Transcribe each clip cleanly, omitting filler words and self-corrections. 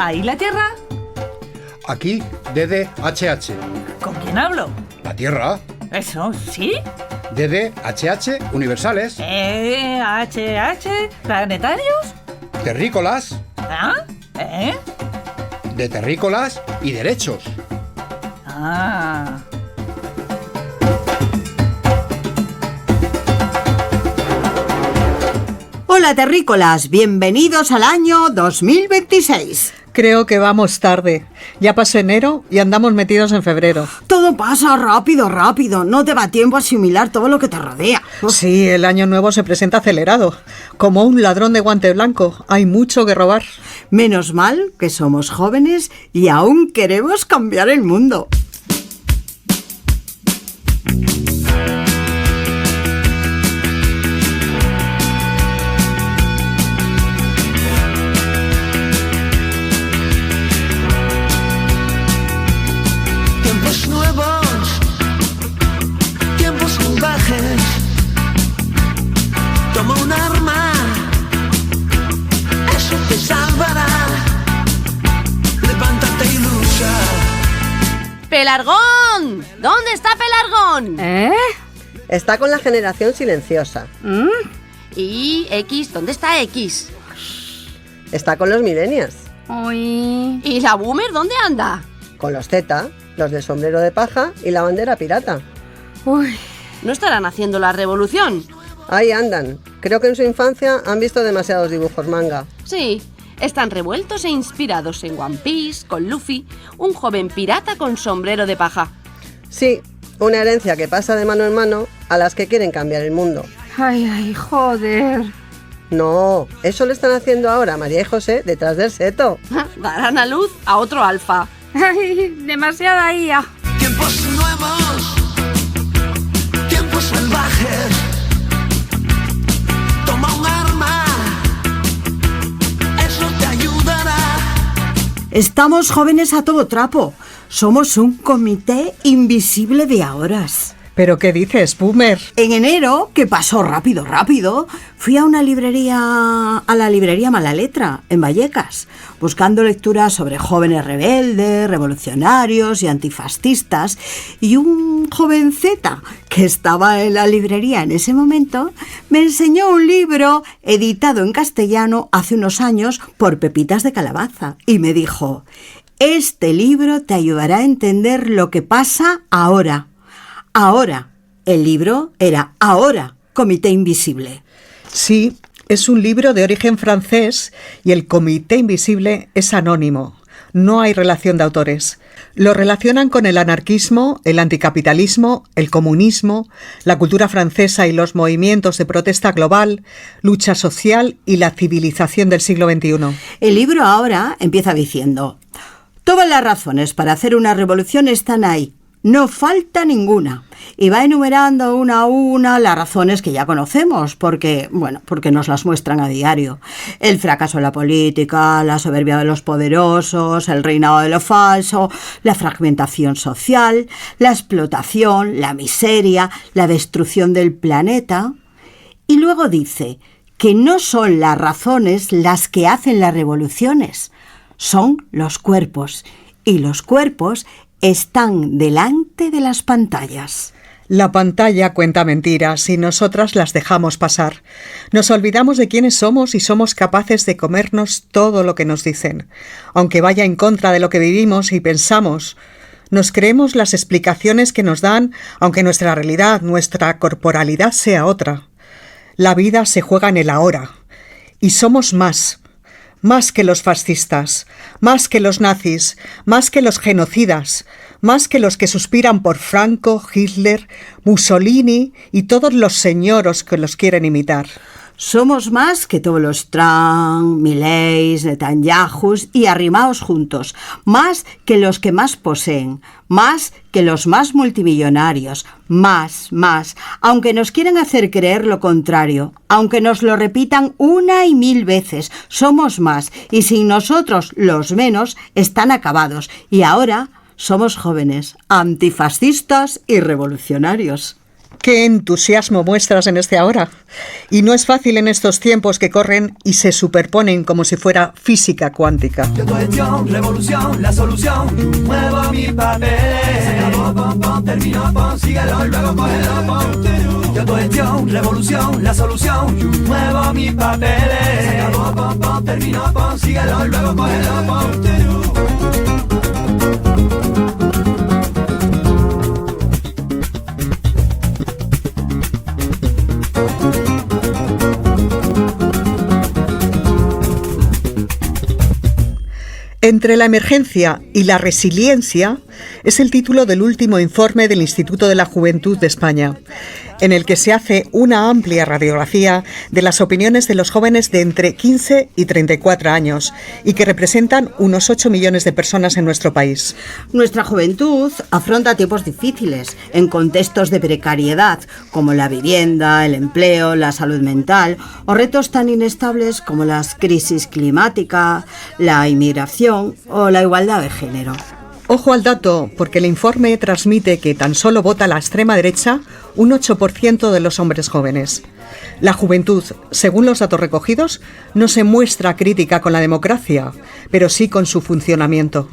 ¿Ahí la Tierra? Aquí, DDHH. ¿Con quién hablo? La Tierra. ¿Eso sí? DDHH universales. ¿HH? ¿Planetarios? Terrícolas. ¿Ah? De terrícolas y derechos. Ah. Hola terrícolas, bienvenidos al año 2026. Creo que vamos tarde. Ya pasó enero y andamos metidos en febrero. Todo pasa rápido, no te va tiempo a asimilar todo lo que te rodea. Sí, el año nuevo se presenta acelerado. Como un ladrón de guante blanco, hay mucho que robar. Menos mal que somos jóvenes y aún queremos cambiar el mundo. Toma un arma, eso te salvará. Levántate y lucha. ¡Pelargón! ¿Dónde está Pelargón? Está con la generación silenciosa. ¿Y X? ¿Dónde está X? Está con los millennials. Uy. ¿Y la boomer dónde anda? Con los Z, los de sombrero de paja y la bandera pirata. Uy. ¿No estarán haciendo la revolución? Ahí andan. Creo que en su infancia han visto demasiados dibujos manga. Sí, están revueltos e inspirados en One Piece, con Luffy, un joven pirata con sombrero de paja. Sí, una herencia que pasa de mano en mano a las que quieren cambiar el mundo. Ay, joder. No, eso lo están haciendo ahora María y José detrás del seto. Darán a luz a otro alfa. Ay, demasiada IA. Tiempos nuevos, tiempos salvajes. Toma un arma, eso te ayudará. Estamos jóvenes a todo trapo. Somos un comité invisible de ahoras. ¿Pero qué dices, boomer? En enero, que pasó rápido, fui a la librería Mala Letra, en Vallecas, buscando lecturas sobre jóvenes rebeldes, revolucionarios y antifascistas, y un jovenceta que estaba en la librería en ese momento me enseñó un libro editado en castellano hace unos años por Pepitas de Calabaza, y me dijo: este libro te ayudará a entender lo que pasa ahora. Ahora. El libro era Ahora, Comité Invisible. Sí, es un libro de origen francés y el Comité Invisible es anónimo. No hay relación de autores. Lo relacionan con el anarquismo, el anticapitalismo, el comunismo, la cultura francesa y los movimientos de protesta global, lucha social y la civilización del siglo XXI. El libro Ahora empieza diciendo: todas las razones para hacer una revolución están ahí. No falta ninguna. Y va enumerando una a una las razones que ya conocemos, porque nos las muestran a diario. El fracaso de la política, la soberbia de los poderosos, el reinado de lo falso, la fragmentación social, la explotación, la miseria, la destrucción del planeta. Y luego dice que no son las razones las que hacen las revoluciones, son los cuerpos. Y los cuerpos están delante de las pantallas. La pantalla cuenta mentiras y nosotras las dejamos pasar. Nos olvidamos de quiénes somos y somos capaces de comernos todo lo que nos dicen. Aunque vaya en contra de lo que vivimos y pensamos, nos creemos las explicaciones que nos dan, aunque nuestra realidad, nuestra corporalidad sea otra. La vida se juega en el ahora. Y somos más que los fascistas, más que los nazis, más que los genocidas, más que los que suspiran por Franco, Hitler, Mussolini y todos los señoros que los quieren imitar. Somos más que todos los Trump, Mileis, Netanyahus y arrimaos juntos, más que los que más poseen, más que los más multimillonarios, más, aunque nos quieran hacer creer lo contrario, aunque nos lo repitan 1 y 1000 veces, somos más, y sin nosotros los menos están acabados, y ahora somos jóvenes, antifascistas y revolucionarios. ¡Qué entusiasmo muestras en este ahora! Y no es fácil en estos tiempos que corren y se superponen como si fuera física cuántica. Yo cuestión, revolución, la solución. Muevo mis papeles. Se acabó, pom, pom, terminó, pom, síguelo, luego cógelo, pom. Yo cuestión, revolución, la solución. Muevo mis papeles. Se acabó, pom, pom, terminó, pom, síguelo, luego cógelo, pom. Entre la emergencia y la resiliencia es el título del último informe del Instituto de la Juventud de España, en el que se hace una amplia radiografía de las opiniones de los jóvenes de entre 15 y 34 años y que representan unos 8 millones de personas en nuestro país. Nuestra juventud afronta tiempos difíciles en contextos de precariedad como la vivienda, el empleo, la salud mental o retos tan inestables como las crisis climática, la inmigración o la igualdad de género. Ojo al dato, porque el informe transmite que tan solo vota la extrema derecha un 8% de los hombres jóvenes. La juventud, según los datos recogidos, no se muestra crítica con la democracia, pero sí con su funcionamiento.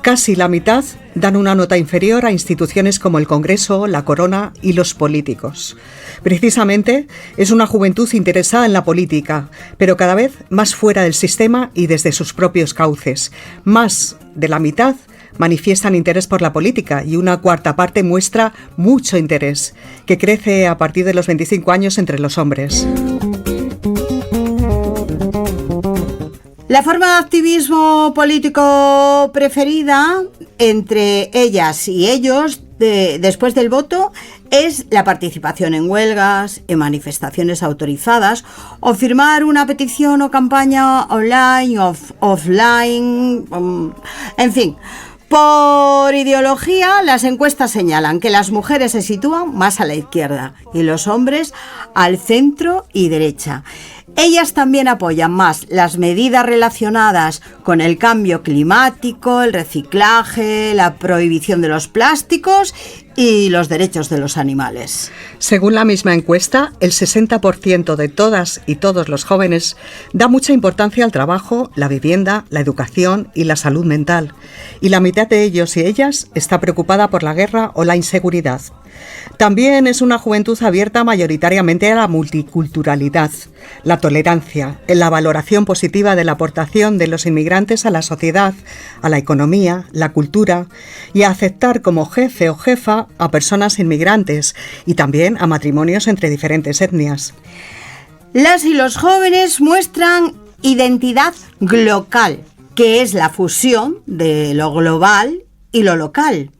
Casi la mitad dan una nota inferior a instituciones como el Congreso, la Corona y los políticos. Precisamente es una juventud interesada en la política, pero cada vez más fuera del sistema y desde sus propios cauces. Más de la mitad manifiestan interés por la política y una cuarta parte muestra mucho interés, que crece a partir de los 25 años entre los hombres. La forma de activismo político preferida entre ellas y ellos después del voto es la participación en huelgas, en manifestaciones autorizadas o firmar una petición o campaña online o offline, en fin. Por ideología, las encuestas señalan que las mujeres se sitúan más a la izquierda y los hombres al centro y derecha. Ellas también apoyan más las medidas relacionadas con el cambio climático, el reciclaje, la prohibición de los plásticos y los derechos de los animales. Según la misma encuesta, el 60% de todas y todos los jóvenes da mucha importancia al trabajo, la vivienda, la educación y la salud mental. Y la mitad de ellos y ellas está preocupada por la guerra o la inseguridad. También es una juventud abierta mayoritariamente a la multiculturalidad, la tolerancia, en la valoración positiva de la aportación de los inmigrantes a la sociedad, a la economía, la cultura y a aceptar como jefe o jefa a personas inmigrantes y también a matrimonios entre diferentes etnias. Las y los jóvenes muestran identidad glocal, que es la fusión de lo global y lo local.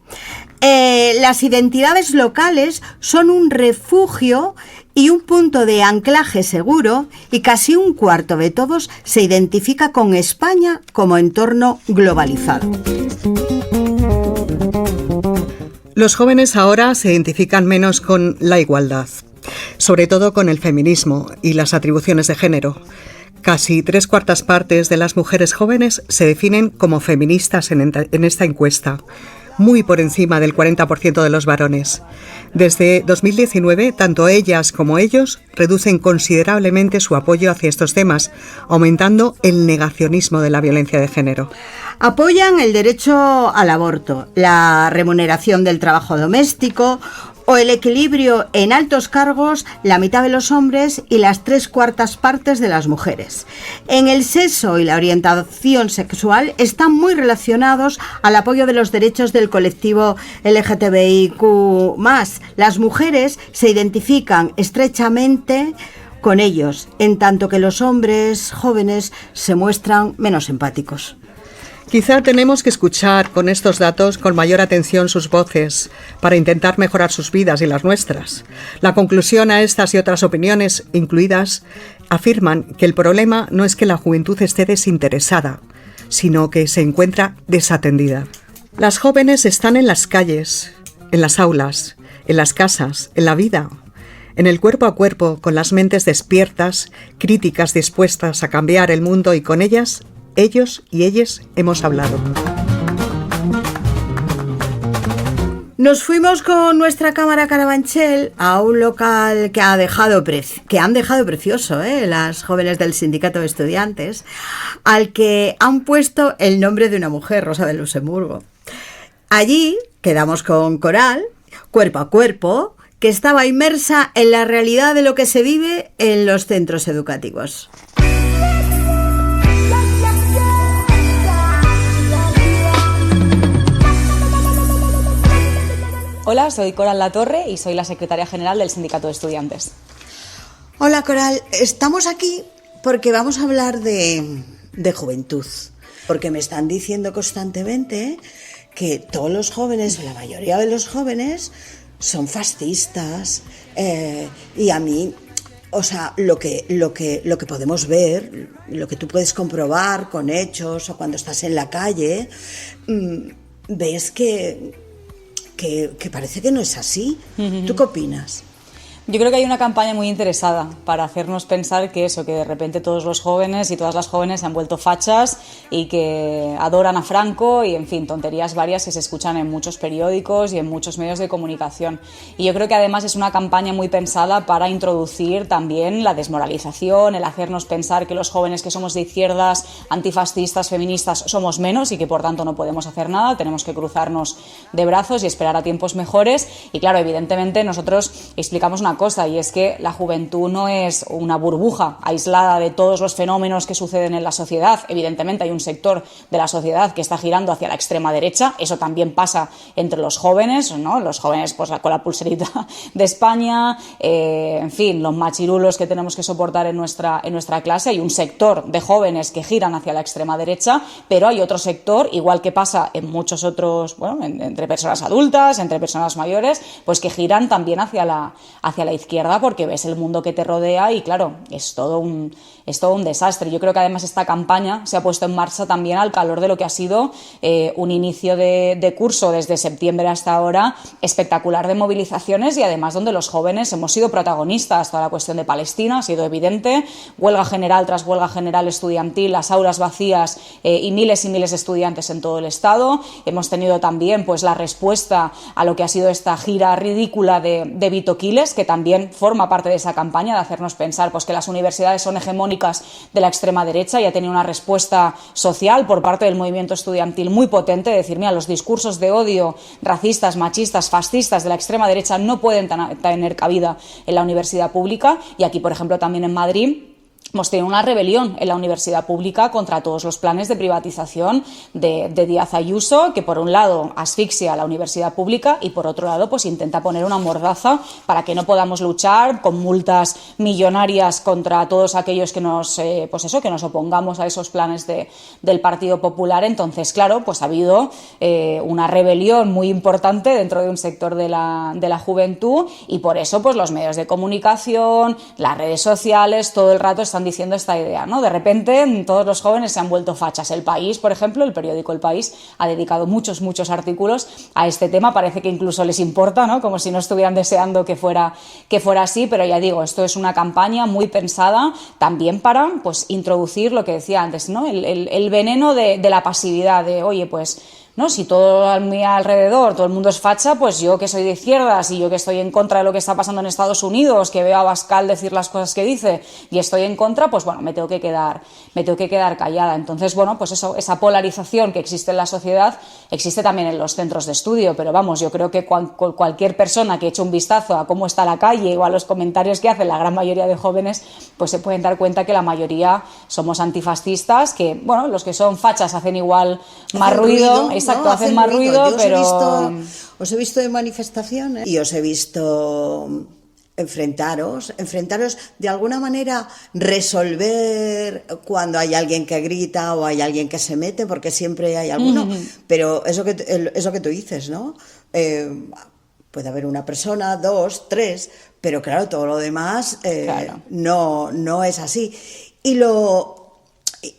Las identidades locales son un refugio y un punto de anclaje seguro y casi un cuarto de todos se identifica con España como entorno globalizado. Los jóvenes ahora se identifican menos con la igualdad, sobre todo con el feminismo y las atribuciones de género. Casi 3/4 partes de las mujeres jóvenes se definen como feministas en esta encuesta, muy por encima del 40% de los varones. Desde 2019, tanto ellas como ellos reducen considerablemente su apoyo hacia estos temas, aumentando el negacionismo de la violencia de género. Apoyan el derecho al aborto, la remuneración del trabajo doméstico o el equilibrio en altos cargos, la mitad de los hombres y las 3/4 partes de las mujeres. En el sexo y la orientación sexual están muy relacionados al apoyo de los derechos del colectivo LGTBIQ+. Las mujeres se identifican estrechamente con ellos, en tanto que los hombres jóvenes se muestran menos empáticos. Quizá tenemos que escuchar con estos datos con mayor atención sus voces para intentar mejorar sus vidas y las nuestras. La conclusión a estas y otras opiniones incluidas afirman que el problema no es que la juventud esté desinteresada, sino que se encuentra desatendida. Las jóvenes están en las calles, en las aulas, en las casas, en la vida, en el cuerpo a cuerpo, con las mentes despiertas, críticas dispuestas a cambiar el mundo y con ellas ellos y ellas hemos hablado. Nos fuimos con nuestra cámara Carabanchel a un local que han dejado precioso, las jóvenes del sindicato de estudiantes, al que han puesto el nombre de una mujer, Rosa de Luxemburgo. Allí quedamos con Coral, cuerpo a cuerpo, que estaba inmersa en la realidad de lo que se vive en los centros educativos. Hola, soy Coral Latorre y soy la secretaria general del Sindicato de Estudiantes. Hola Coral, estamos aquí porque vamos a hablar de juventud, porque me están diciendo constantemente que todos los jóvenes, la mayoría de los jóvenes, son fascistas y a mí, o sea, lo que podemos ver, lo que tú puedes comprobar con hechos o cuando estás en la calle, ves que parece que no es así. ¿Tú qué opinas? Yo creo que hay una campaña muy interesada para hacernos pensar que de repente todos los jóvenes y todas las jóvenes se han vuelto fachas y que adoran a Franco y, en fin, tonterías varias que se escuchan en muchos periódicos y en muchos medios de comunicación. Y yo creo que además es una campaña muy pensada para introducir también la desmoralización, el hacernos pensar que los jóvenes que somos de izquierdas, antifascistas, feministas, somos menos y que por tanto no podemos hacer nada, tenemos que cruzarnos de brazos y esperar a tiempos mejores. Y claro, evidentemente nosotros explicamos una cosa, y es que la juventud no es una burbuja aislada de todos los fenómenos que suceden en la sociedad. Evidentemente hay un sector de la sociedad que está girando hacia la extrema derecha, eso también pasa entre los jóvenes, ¿no? Los jóvenes pues con la pulserita de España, en fin, los machirulos que tenemos que soportar en nuestra clase. Hay un sector de jóvenes que giran hacia la extrema derecha, pero hay otro sector, igual que pasa en muchos otros, bueno, entre personas adultas, entre personas mayores, pues que giran también hacia la izquierda, porque ves el mundo que te rodea y claro, es todo un desastre. Yo creo que además esta campaña se ha puesto en marcha también al calor de lo que ha sido un inicio de curso desde septiembre hasta ahora espectacular de movilizaciones, y además donde los jóvenes hemos sido protagonistas. Toda la cuestión de Palestina ha sido evidente, huelga general tras huelga general estudiantil, las aulas vacías y miles de estudiantes en todo el estado. Hemos tenido también pues la respuesta a lo que ha sido esta gira ridícula de Vito Quiles, que también forma parte de esa campaña de hacernos pensar pues que las universidades son hegemónicas de la extrema derecha, y ha tenido una respuesta social por parte del movimiento estudiantil muy potente, de decir, mira, los discursos de odio racistas, machistas, fascistas de la extrema derecha no pueden tener cabida en la universidad pública. Y aquí, por ejemplo, también en Madrid hemos tenido una rebelión en la universidad pública contra todos los planes de privatización de Díaz Ayuso, que por un lado asfixia a la universidad pública y por otro lado pues intenta poner una mordaza para que no podamos luchar con multas millonarias contra todos aquellos que nos opongamos a esos planes del Partido Popular. Entonces, claro, pues ha habido una rebelión muy importante dentro de un sector de la juventud, y por eso pues los medios de comunicación, las redes sociales, todo el rato están diciendo esta idea, ¿no? De repente todos los jóvenes se han vuelto fachas. El País, por ejemplo, el periódico El País, ha dedicado muchos artículos a este tema. Parece que incluso les importa, ¿no? Como si no estuvieran deseando que fuera así, pero ya digo, esto es una campaña muy pensada también para pues introducir lo que decía antes, ¿no? El veneno de la pasividad, de oye, pues ¿no? Si todo a mi alrededor, todo el mundo es facha, pues yo que soy de izquierdas y yo que estoy en contra de lo que está pasando en Estados Unidos, que veo a Abascal decir las cosas que dice y estoy en contra, pues bueno, me tengo que quedar callada. Entonces, bueno, pues eso, esa polarización que existe en la sociedad existe también en los centros de estudio, pero vamos, yo creo que cualquier persona que eche un vistazo a cómo está la calle o a los comentarios que hacen la gran mayoría de jóvenes, pues se pueden dar cuenta que la mayoría somos antifascistas, que, bueno, los que son fachas hacen igual más ruido. Exacto, hacen más ruido, pero os he visto en manifestaciones y os he visto enfrentaros de alguna manera, resolver cuando hay alguien que grita o hay alguien que se mete, porque siempre hay alguno, pero eso que tú dices, ¿no? Puede haber una persona, dos, tres, pero claro, todo lo demás claro. no es así.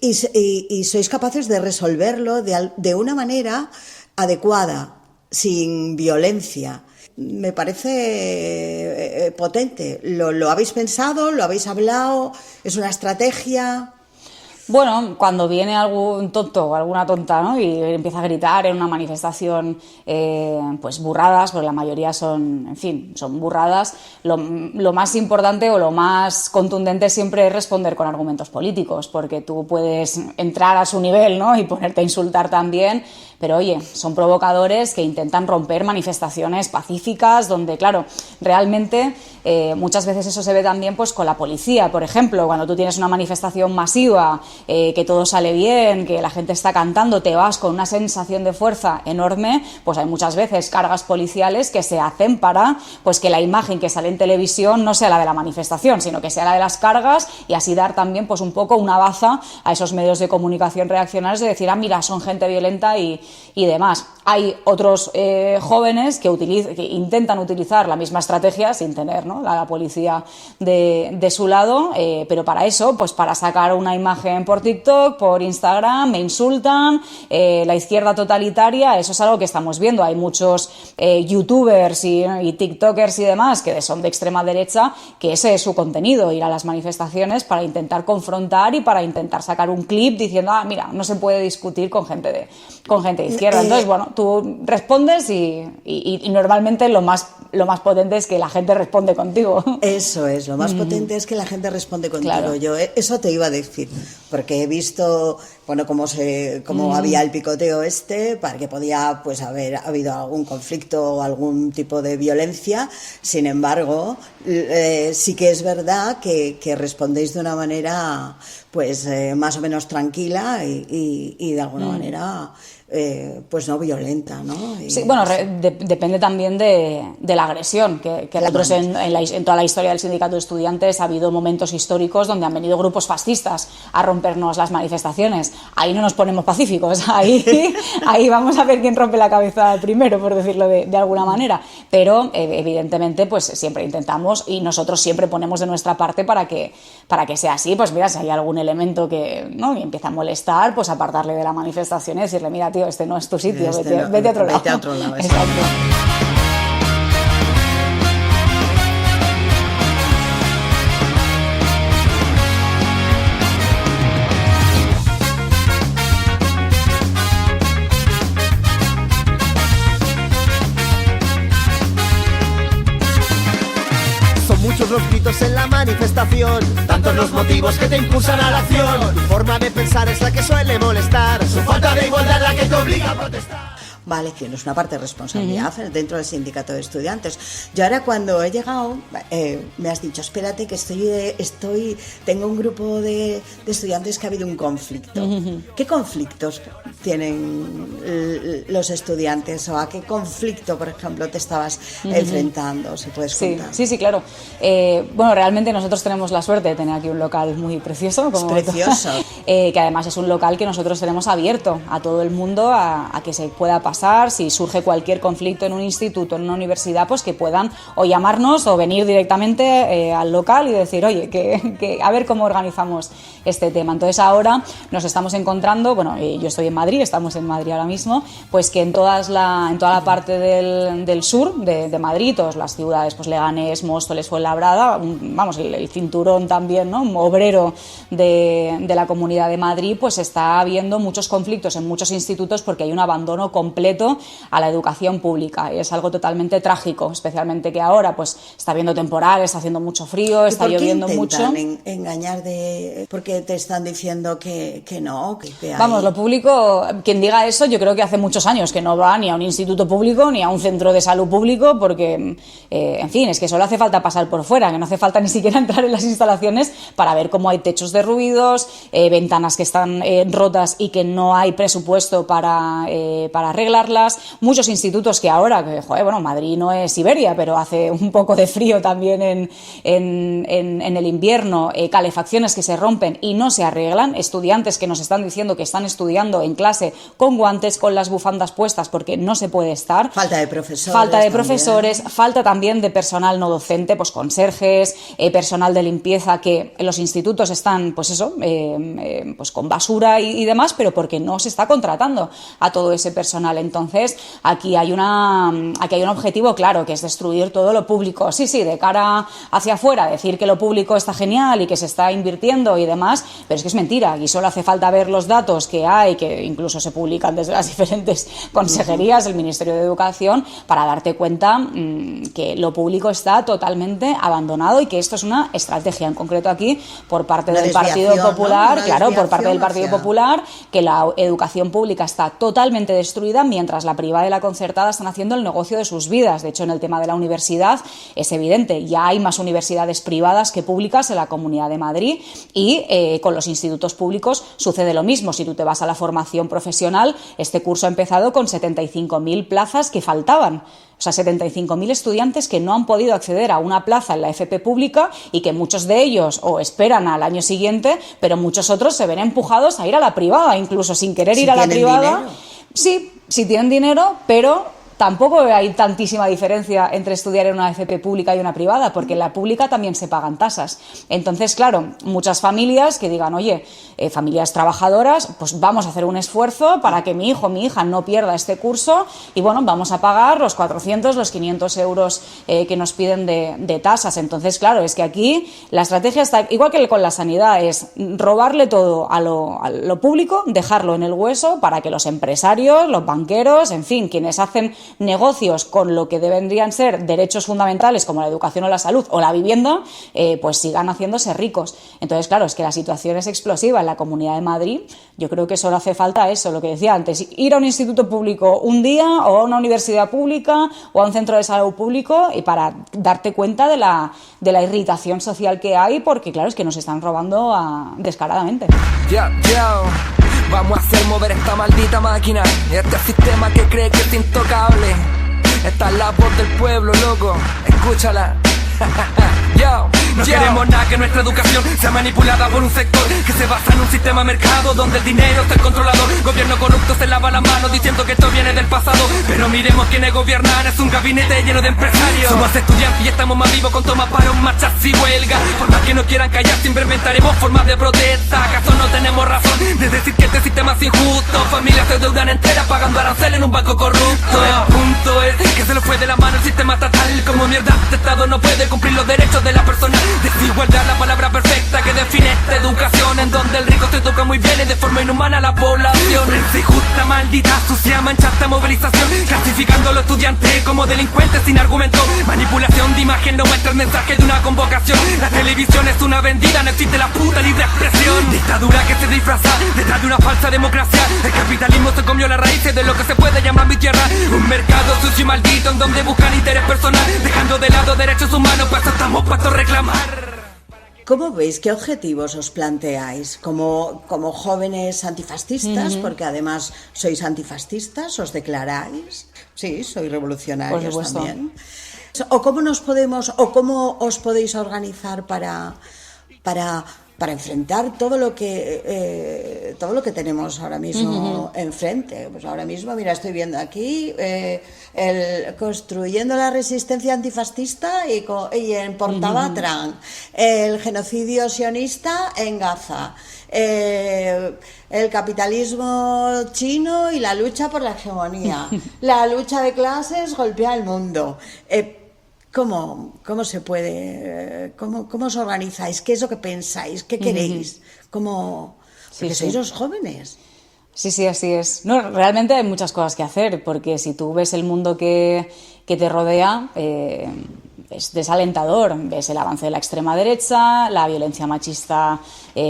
Y sois capaces de resolverlo de una manera adecuada, sin violencia. Me parece potente. ¿Lo habéis pensado? ¿Lo habéis hablado? ¿Es una estrategia? Bueno, cuando viene algún tonto o alguna tonta, ¿no?, y empieza a gritar en una manifestación, pues burradas, pues la mayoría son, en fin, son burradas, lo más importante o lo más contundente siempre es responder con argumentos políticos, porque tú puedes entrar a su nivel, ¿no?, y ponerte a insultar también, pero oye, son provocadores que intentan romper manifestaciones pacíficas, donde, claro, realmente muchas veces eso se ve también pues con la policía, por ejemplo, cuando tú tienes una manifestación masiva, que todo sale bien, que la gente está cantando, te vas con una sensación de fuerza enorme, pues hay muchas veces cargas policiales que se hacen para pues que la imagen que sale en televisión no sea la de la manifestación, sino que sea la de las cargas, y así dar también pues un poco una baza a esos medios de comunicación reaccionarios de decir, mira, son gente violenta y demás. Hay otros jóvenes que intentan utilizar la misma estrategia sin tener, ¿no?, la policía de su lado, pero para eso, pues para sacar una imagen por TikTok, por Instagram, me insultan, la izquierda totalitaria, eso es algo que estamos viendo. Hay muchos youtubers y tiktokers y demás que son de extrema derecha, que ese es su contenido, ir a las manifestaciones para intentar confrontar y para intentar sacar un clip diciendo, mira, no se puede discutir con gente de izquierda. Entonces, bueno, tú respondes y normalmente lo más potente es que la gente responde contigo. Eso es, lo más potente es que la gente responde contigo. Claro. Yo eso te iba a decir, porque he visto, bueno, cómo había el picoteo para que podía pues haber habido algún conflicto o algún tipo de violencia. Sin embargo, sí que es verdad que respondéis de una manera pues más o menos tranquila y de alguna manera pues no violenta, ¿no? Sí, bueno, depende también de la agresión, que nosotros en toda la historia del sindicato de estudiantes ha habido momentos históricos donde han venido grupos fascistas a rompernos las manifestaciones. Ahí no nos ponemos pacíficos, ahí vamos a ver quién rompe la cabeza primero, por decirlo de alguna manera, pero evidentemente pues siempre intentamos y nosotros siempre ponemos de nuestra parte para que sea así. Pues mira, si hay algún elemento que, ¿no?, y empieza a molestar, pues apartarle de la manifestación y decirle, mira, tío, este no es tu sitio, vete a otro lado. Vete a otro lado, exacto. Muchos los gritos en la manifestación, tantos los motivos que te impulsan a la acción. Tu forma de pensar es la que suele molestar, su falta de igualdad la que te obliga a protestar. Vale, tienes una parte de responsabilidad dentro del sindicato de estudiantes. Yo ahora cuando he llegado, me has dicho, espérate que tengo un grupo de estudiantes que ha habido un conflicto. ¿Qué conflictos tienen los estudiantes o a qué conflicto, por ejemplo, te estabas enfrentando? Si puedes contar. Sí, claro. Bueno, realmente nosotros tenemos la suerte de tener aquí un local muy precioso. Es precioso. Que además es un local que nosotros tenemos abierto a todo el mundo a que se pueda pasar. Si surge cualquier conflicto en un instituto, en una universidad, pues que puedan o llamarnos o venir directamente al local y decir, oye, que a ver cómo organizamos este tema. Entonces ahora nos estamos encontrando, bueno, yo estoy en Madrid, estamos en Madrid ahora mismo, pues que en toda la parte del sur de Madrid, todas las ciudades, pues Leganés, Móstoles, Fuenlabrada, vamos, el cinturón también, ¿no?, obrero de la Comunidad de Madrid, pues está habiendo muchos conflictos en muchos institutos porque hay un abandono completo a la educación pública y es algo totalmente trágico, especialmente que ahora pues está habiendo temporal, está haciendo mucho frío, está lloviendo mucho. ¿Por qué intentan engañar porque te están diciendo que no? Que hay... Vamos, lo público, quien diga eso yo creo que hace muchos años que no va ni a un instituto público ni a un centro de salud público porque, en fin, es que solo hace falta pasar por fuera, que no hace falta ni siquiera entrar en las instalaciones para ver cómo hay techos de ruidos, ventanas que están rotas y que no hay presupuesto para arreglarlas. Muchos institutos que ahora, bueno, Madrid no es Siberia, pero hace un poco de frío también en el invierno, calefacciones que se rompen y no se arreglan, estudiantes que nos están diciendo que están estudiando en clase con guantes, con las bufandas puestas porque no se puede estar. Falta de profesores. Falta también de personal no docente, pues conserjes, personal de limpieza, que en los institutos están, pues eso, pues con basura y demás, pero porque no se está contratando a todo ese personal. Entonces, aquí hay un objetivo claro, que es destruir todo lo público. Sí, de cara hacia afuera, decir que lo público está genial y que se está invirtiendo y demás, pero es que es mentira, y solo hace falta ver los datos que hay, que incluso se publican desde las diferentes consejerías del Ministerio de Educación, para darte cuenta que lo público está totalmente abandonado y que esto es una estrategia en concreto aquí por parte del Partido Popular, por parte del Partido Popular, que la educación pública está totalmente destruida mientras la privada y la concertada están haciendo el negocio de sus vidas. De hecho, en el tema de la universidad es evidente, ya hay más universidades privadas que públicas en la Comunidad de Madrid y con los institutos públicos sucede lo mismo. Si tú te vas a la formación profesional, este curso ha empezado con 75.000 plazas que faltaban. O sea, 75.000 estudiantes que no han podido acceder a una plaza en la FP pública y que muchos de ellos o esperan al año siguiente, pero muchos otros se ven empujados a ir a la privada, incluso sin querer ir a la privada. Dinero. Sí, si tienen dinero, pero tampoco hay tantísima diferencia entre estudiar en una FP pública y una privada, porque en la pública también se pagan tasas. Entonces, claro, muchas familias que digan, oye, familias trabajadoras, pues vamos a hacer un esfuerzo para que mi hijo o mi hija no pierda este curso y bueno, vamos a pagar los 400, los 500 euros que nos piden de tasas. Entonces, claro, es que aquí la estrategia está, igual que con la sanidad, es robarle todo a lo público, dejarlo en el hueso para que los empresarios, los banqueros, en fin, quienes hacen negocios con lo que deberían ser derechos fundamentales como la educación o la salud o la vivienda, pues sigan haciéndose ricos. Entonces, claro, es que la situación es explosiva en la Comunidad de Madrid. Yo creo que solo hace falta eso, lo que decía antes, ir a un instituto público un día o a una universidad pública o a un centro de salud público y para darte cuenta de la irritación social que hay, porque claro, es que nos están robando descaradamente. Vamos a hacer mover esta maldita máquina, este sistema que cree que es intocable. Esta es la voz del pueblo, loco, escúchala. No queremos nada que nuestra educación sea manipulada por un sector que se basa en un sistema mercado donde el dinero es el controlador. Gobierno corrupto se lava las manos diciendo que esto viene del pasado, pero miremos quienes gobiernan, es un gabinete lleno de empresarios. Somos estudiantes y estamos más vivos con tomas, paros, marchas y huelgas. Por más que nos quieran callar, siempre inventaremos formas de protesta. ¿Acaso no tenemos razón de decir que este sistema es injusto? Familias se deudan enteras pagando aranceles en un banco corrupto. El punto es que se nos fue de la mano el sistema estatal. Como mierda, este Estado no puede cumplir los derechos de la persona. Desigualdad, la palabra perfecta que define esta educación, en donde el rico se toca muy bien y de forma inhumana a la población. Prensa injusta, maldita, sucia, manchada movilización, clasificando a los estudiantes como delincuentes sin argumento. Manipulación de imagen no muestra el mensaje de una convocación. La televisión es una vendida, no existe la puta libre expresión. Dictadura que se disfraza detrás de una falsa democracia. El capitalismo se comió las raíces de lo que se puede llamar mi tierra. Un mercado sucio y maldito en donde buscan interés personal, dejando de lado derechos humanos, pues estamos puestos a reclamar. ¿Cómo veis? ¿Qué objetivos os planteáis? Como jóvenes antifascistas, porque además sois antifascistas, ¿os declaráis? Sí, sois revolucionarios también. ¿O cómo os podéis organizar para enfrentar todo lo que tenemos ahora mismo enfrente? Pues ahora mismo, mira, estoy viendo aquí construyendo la resistencia antifascista y en portada Trump, el genocidio sionista en Gaza, el capitalismo chino y la lucha por la hegemonía, la lucha de clases golpea el mundo. ¿Cómo se puede? ¿Cómo os organizáis? ¿Qué es lo que pensáis? ¿Qué queréis? Porque sois los jóvenes. Sí, así es. No, realmente hay muchas cosas que hacer, porque si tú ves el mundo que te rodea, es desalentador. Ves el avance de la extrema derecha, la violencia machista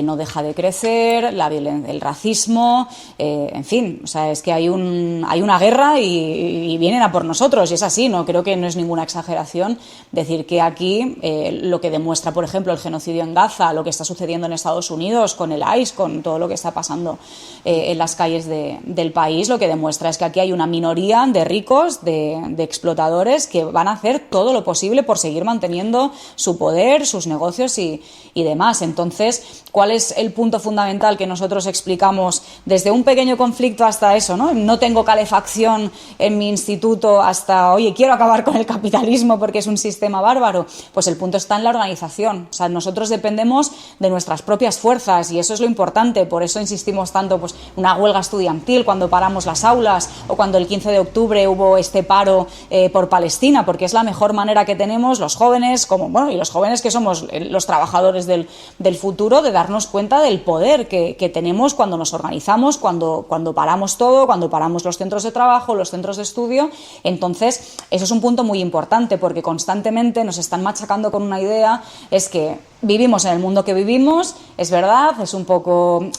no deja de crecer, el racismo, en fin, o sea, es que hay una guerra y vienen a por nosotros, y es así, no creo que no es ninguna exageración decir que aquí lo que demuestra, por ejemplo, el genocidio en Gaza, lo que está sucediendo en Estados Unidos con el ICE, con todo lo que está pasando en las calles del país, lo que demuestra es que aquí hay una minoría de ricos, de explotadores que van a hacer todo lo posible por seguir manteniendo su poder, sus negocios y demás. Entonces, ¿cuál es el punto fundamental que nosotros explicamos desde un pequeño conflicto hasta eso, ¿no? No tengo calefacción en mi instituto hasta, oye, quiero acabar con el capitalismo porque es un sistema bárbaro? Pues el punto está en la organización. O sea, nosotros dependemos de nuestras propias fuerzas y eso es lo importante. Por eso insistimos tanto, pues, una huelga estudiantil cuando paramos las aulas o cuando el 15 de octubre hubo este paro por Palestina, porque es la mejor manera que tenemos los jóvenes, y los jóvenes que somos los trabajadores del futuro, de darnos cuenta del poder que tenemos cuando nos organizamos, cuando paramos todo, cuando paramos los centros de trabajo, los centros de estudio. Entonces, eso es un punto muy importante, porque constantemente nos están machacando con una idea, es que vivimos en el mundo que vivimos, es verdad, es un poco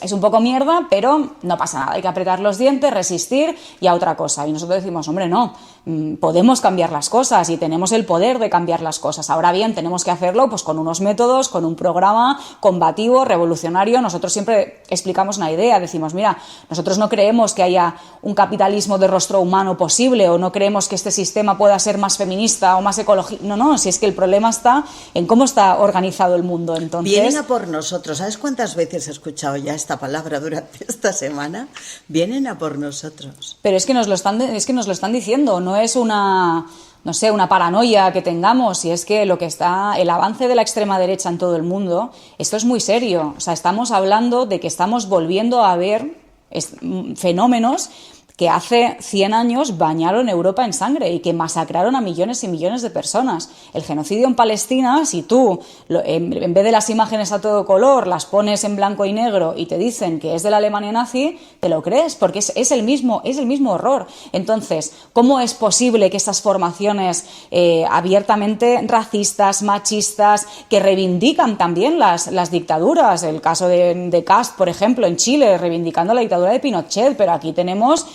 mierda, pero no pasa nada, hay que apretar los dientes, resistir y a otra cosa. Y nosotros decimos, hombre, no, podemos cambiar las cosas y tenemos el poder de cambiar las cosas. Ahora bien, tenemos que hacerlo pues con unos métodos, con un programa combativo, revolucionario. Nosotros siempre explicamos una idea, decimos, mira, nosotros no creemos que haya un capitalismo de rostro humano posible, o no creemos que este sistema pueda ser más feminista o más ecologista. No, si es que el problema está en cómo está organizado el mundo. Entonces, vienen a por nosotros. ¿Sabes cuántas veces he escuchado ya esta palabra durante esta semana? Vienen a por nosotros. Pero es que nos lo están diciendo, no es una paranoia que tengamos, y es que el avance de la extrema derecha en todo el mundo, esto es muy serio. O sea, estamos hablando de que estamos volviendo a ver fenómenos que hace 100 años bañaron Europa en sangre y que masacraron a millones y millones de personas. El genocidio en Palestina, si tú, en vez de las imágenes a todo color, las pones en blanco y negro y te dicen que es de la Alemania nazi, te lo crees, porque es el mismo horror. Entonces, ¿cómo es posible que estas formaciones abiertamente racistas, machistas, que reivindican también las dictaduras, el caso de Kast, por ejemplo, en Chile, reivindicando la dictadura de Pinochet, pero aquí tenemos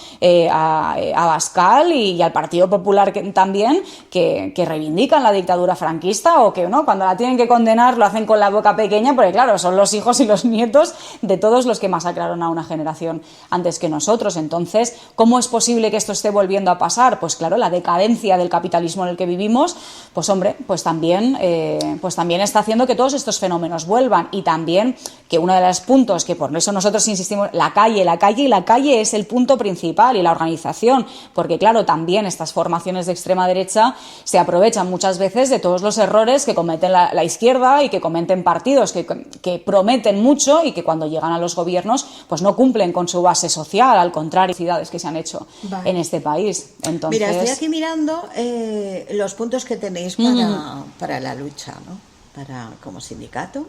a Abascal y al Partido Popular también, que reivindican la dictadura franquista, o que no, cuando la tienen que condenar lo hacen con la boca pequeña, porque claro, son los hijos y los nietos de todos los que masacraron a una generación antes que nosotros. Entonces, ¿cómo es posible que esto esté volviendo a pasar? Pues claro, la decadencia del capitalismo en el que vivimos, pues hombre, pues también está haciendo que todos estos fenómenos vuelvan, y también que uno de los puntos, que por eso nosotros insistimos, la calle es el punto principal, y la organización, porque claro, también estas formaciones de extrema derecha se aprovechan muchas veces de todos los errores que cometen la izquierda y que cometen partidos que prometen mucho y que cuando llegan a los gobiernos pues no cumplen con su base social, al contrario, ciudades que se han hecho en este país. Entonces, mira, estoy aquí mirando los puntos que tenéis para la lucha, ¿no? Como sindicato,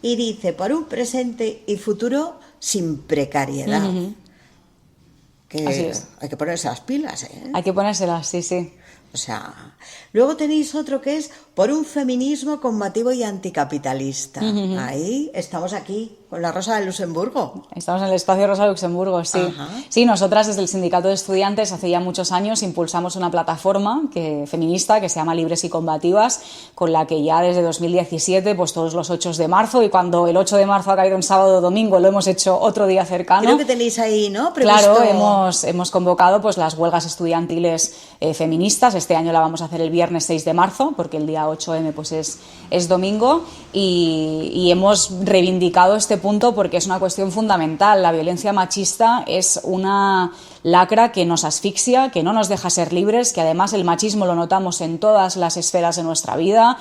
y dice, por un presente y futuro sin precariedad. Así es. Hay que ponerse las pilas, ¿eh? Hay que ponérselas, sí. O sea, luego tenéis otro que es por un feminismo combativo y anticapitalista. Ahí estamos aquí, con la Rosa de Luxemburgo. Estamos en el espacio Rosa de Luxemburgo, sí. Ajá. Sí, nosotras desde el Sindicato de Estudiantes hace ya muchos años impulsamos una plataforma feminista que se llama Libres y Combativas, con la que ya desde 2017, pues todos los 8 de marzo, y cuando el 8 de marzo ha caído en sábado o domingo, lo hemos hecho otro día cercano. Creo que tenéis ahí, ¿no? Previsto... Claro, hemos convocado pues las huelgas estudiantiles feministas. Este año la vamos a hacer el viernes 6 de marzo, porque el día 8M pues es domingo, y hemos reivindicado este punto porque es una cuestión fundamental. La violencia machista es una lacra que nos asfixia, que no nos deja ser libres, que además el machismo lo notamos en todas las esferas de nuestra vida.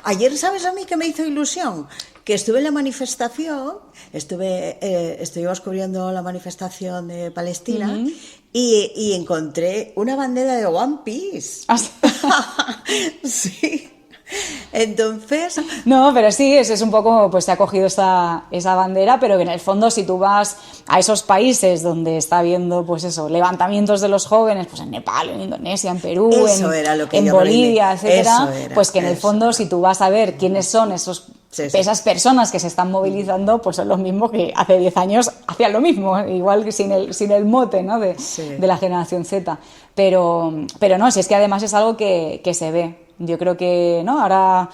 Ayer, ¿sabes a mí que me hizo ilusión? Que estuve en la manifestación, estuvimos cubriendo la manifestación de Palestina, y encontré una bandera de One Piece. Sí. Entonces... No, pero sí, es un poco, pues se ha cogido esa bandera, pero que en el fondo si tú vas a esos países donde está habiendo, pues eso, levantamientos de los jóvenes, pues en Nepal, en Indonesia, en Perú, en Bolivia, etcétera, pues que en el fondo si tú vas a ver quiénes son esas personas que se están movilizando, pues son los mismos que hace 10 años hacían lo mismo, igual que sin el mote, ¿no? de la generación Z. Pero no, si es que además es algo que se ve. Yo creo que, ¿no? Ahora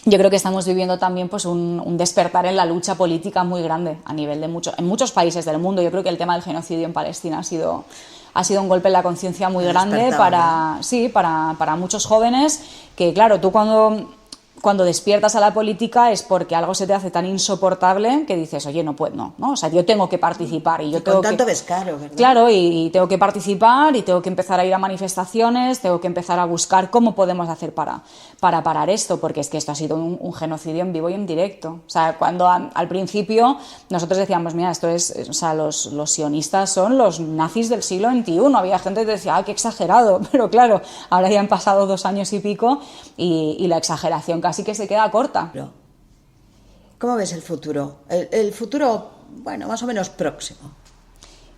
yo creo que estamos viviendo también pues un despertar en la lucha política muy grande a nivel de en muchos países del mundo. Yo creo que el tema del genocidio en Palestina ha sido un golpe en la conciencia muy grande para muchos jóvenes, que claro, tú cuando despiertas a la política es porque algo se te hace tan insoportable que dices, oye, no puedo, no, o sea, yo tengo que participar y yo tengo con tanto descaro, ¿verdad? Claro, y tengo que participar y tengo que empezar a ir a manifestaciones, tengo que empezar a buscar cómo podemos hacer para parar esto, porque es que esto ha sido un genocidio en vivo y en directo. O sea, cuando al principio nosotros decíamos, mira, esto es, o sea, los sionistas son los nazis del siglo XXI, había gente que decía, ¡ay, qué exagerado! Pero claro, ahora ya han pasado 2 años y pico y la exageración casi que se queda corta. ¿Cómo ves el futuro? El futuro, bueno, más o menos próximo.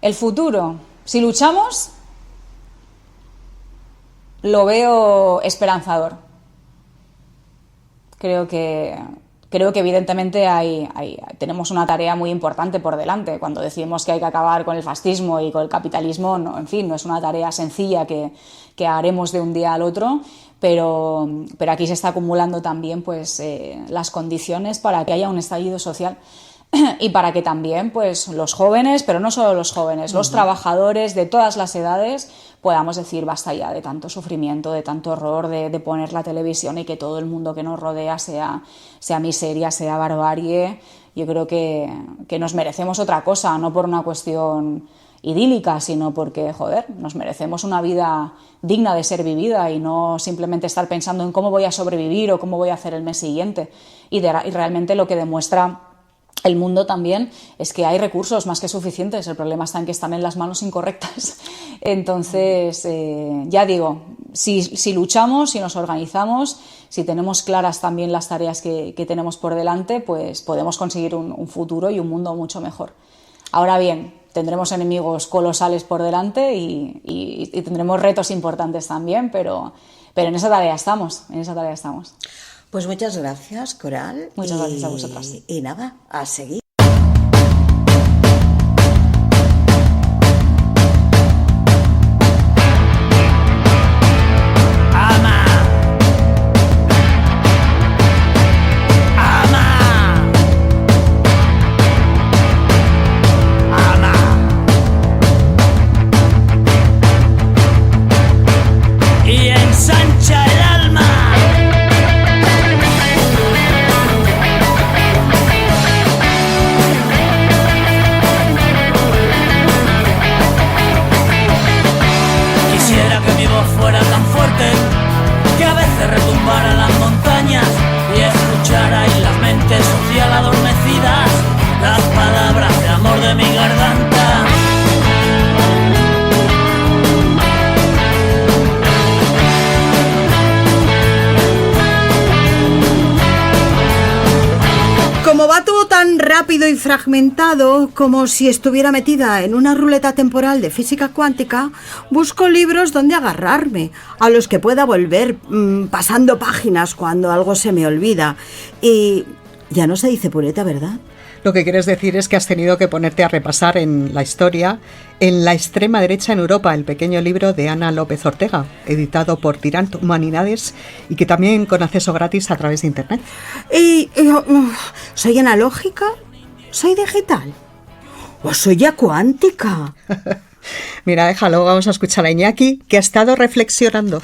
El futuro, si luchamos, lo veo esperanzador. Creo que evidentemente tenemos una tarea muy importante por delante. Cuando decimos que hay que acabar con el fascismo y con el capitalismo, no, en fin, no es una tarea sencilla que haremos de un día al otro, pero aquí se está acumulando también pues, las condiciones para que haya un estallido social y para que también pues, los jóvenes, pero no solo los jóvenes, los trabajadores de todas las edades podamos decir basta ya de tanto sufrimiento, de tanto horror, de poner la televisión y que todo el mundo que nos rodea sea miseria, sea barbarie. Yo creo que nos merecemos otra cosa, no por una cuestión idílica, sino porque, joder, nos merecemos una vida digna de ser vivida y no simplemente estar pensando en cómo voy a sobrevivir o cómo voy a hacer el mes siguiente. Y realmente lo que demuestra el mundo también es que hay recursos más que suficientes, el problema está en que están en las manos incorrectas. Entonces, ya digo, si luchamos, si nos organizamos, si tenemos claras también las tareas que tenemos por delante, pues podemos conseguir un futuro y un mundo mucho mejor. Ahora bien, tendremos enemigos colosales por delante y tendremos retos importantes también, pero en esa tarea estamos, Pues muchas gracias, Coral. Muchas gracias a vosotras. Y nada, a seguir. Rápido y fragmentado, como si estuviera metida en una ruleta temporal de física cuántica, busco libros donde agarrarme, a los que pueda volver pasando páginas cuando algo se me olvida. Y ya no se dice pureta, ¿verdad? Lo que quieres decir es que has tenido que ponerte a repasar en la historia, en la extrema derecha en Europa, el pequeño libro de Ana López Ortega, editado por Tirant Humanidades y que también con acceso gratis a través de internet. ¿Soy analógica? ¿Soy digital? ¿O soy ya cuántica? Mira, déjalo, vamos a escuchar a Iñaki, que ha estado reflexionando.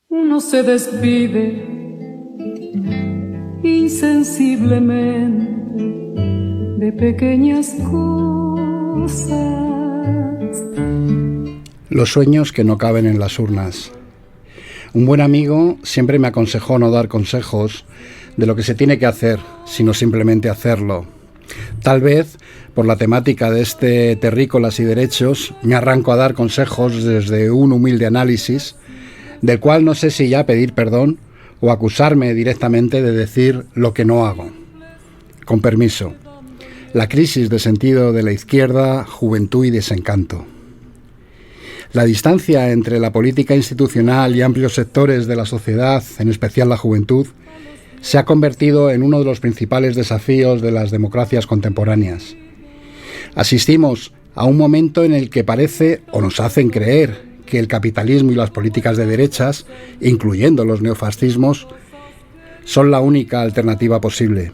Uno se despide insensiblemente de pequeñas cosas. Los sueños que no caben en las urnas. Un buen amigo siempre me aconsejó no dar consejos de lo que se tiene que hacer, sino simplemente hacerlo. Tal vez, por la temática de este Terrícolas y Derechos, me arranco a dar consejos desde un humilde análisis, del cual no sé si ya pedir perdón o acusarme directamente de decir lo que no hago. Con permiso. La crisis de sentido de la izquierda, juventud y desencanto. La distancia entre la política institucional y amplios sectores de la sociedad, en especial la juventud, se ha convertido en uno de los principales desafíos de las democracias contemporáneas. Asistimos a un momento en el que parece o nos hacen creer que el capitalismo y las políticas de derechas, incluyendo los neofascismos, son la única alternativa posible.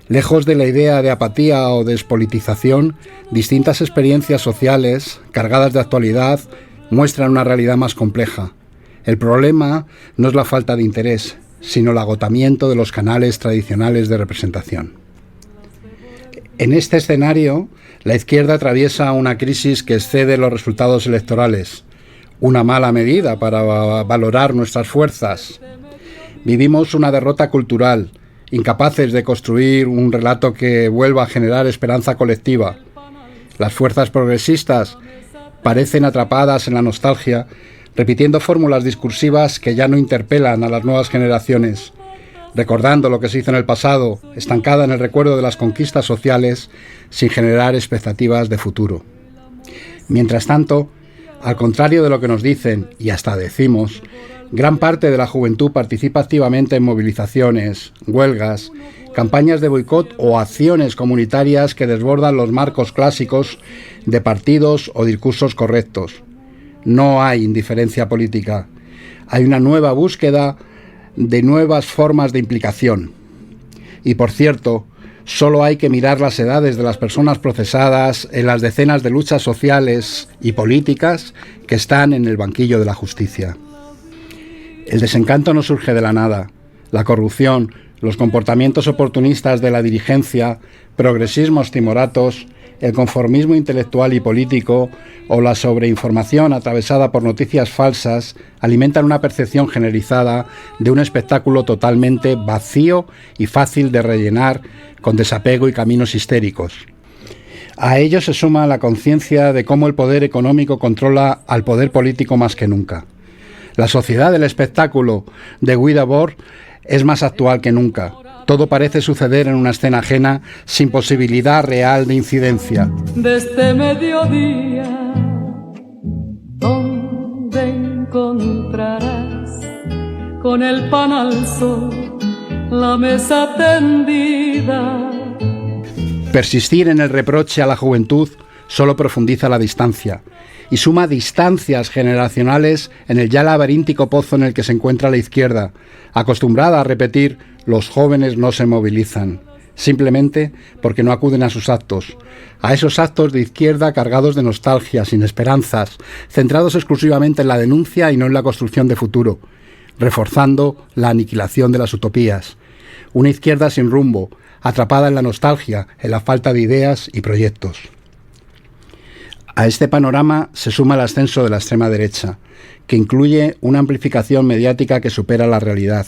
Lejos de la idea de apatía o despolitización, distintas experiencias sociales, cargadas de actualidad, muestran una realidad más compleja. El problema no es la falta de interés, sino el agotamiento de los canales tradicionales de representación. En este escenario, la izquierda atraviesa una crisis que excede los resultados electorales, una mala medida para valorar nuestras fuerzas. Vivimos una derrota cultural, incapaces de construir un relato que vuelva a generar esperanza colectiva. Las fuerzas progresistas parecen atrapadas en la nostalgia, repitiendo fórmulas discursivas que ya no interpelan a las nuevas generaciones, recordando lo que se hizo en el pasado, estancada en el recuerdo de las conquistas sociales, sin generar expectativas de futuro. Mientras tanto, al contrario de lo que nos dicen, y hasta decimos, gran parte de la juventud participa activamente en movilizaciones, huelgas, campañas de boicot o acciones comunitarias que desbordan los marcos clásicos de partidos o discursos correctos. No hay indiferencia política. Hay una nueva búsqueda de nuevas formas de implicación. Y por cierto, solo hay que mirar las edades de las personas procesadas en las decenas de luchas sociales y políticas que están en el banquillo de la justicia. El desencanto no surge de la nada. La corrupción, los comportamientos oportunistas de la dirigencia, progresismos timoratos, el conformismo intelectual y político o la sobreinformación atravesada por noticias falsas alimentan una percepción generalizada de un espectáculo totalmente vacío y fácil de rellenar con desapego y caminos histéricos. A ello se suma la conciencia de cómo el poder económico controla al poder político más que nunca. La sociedad del espectáculo de Guy Debord es más actual que nunca. Todo parece suceder en una escena ajena, sin posibilidad real de incidencia. Desde mediodía, donde encontrarás con el pan al sol, la mesa tendida. Persistir en el reproche a la juventud solo profundiza la distancia y suma distancias generacionales en el ya laberíntico pozo en el que se encuentra la izquierda, acostumbrada a repetir: los jóvenes no se movilizan, simplemente porque no acuden a sus actos, a esos actos de izquierda cargados de nostalgia, sin esperanzas, centrados exclusivamente en la denuncia y no en la construcción de futuro, reforzando la aniquilación de las utopías. Una izquierda sin rumbo, atrapada en la nostalgia, en la falta de ideas y proyectos. A este panorama se suma el ascenso de la extrema derecha, que incluye una amplificación mediática que supera la realidad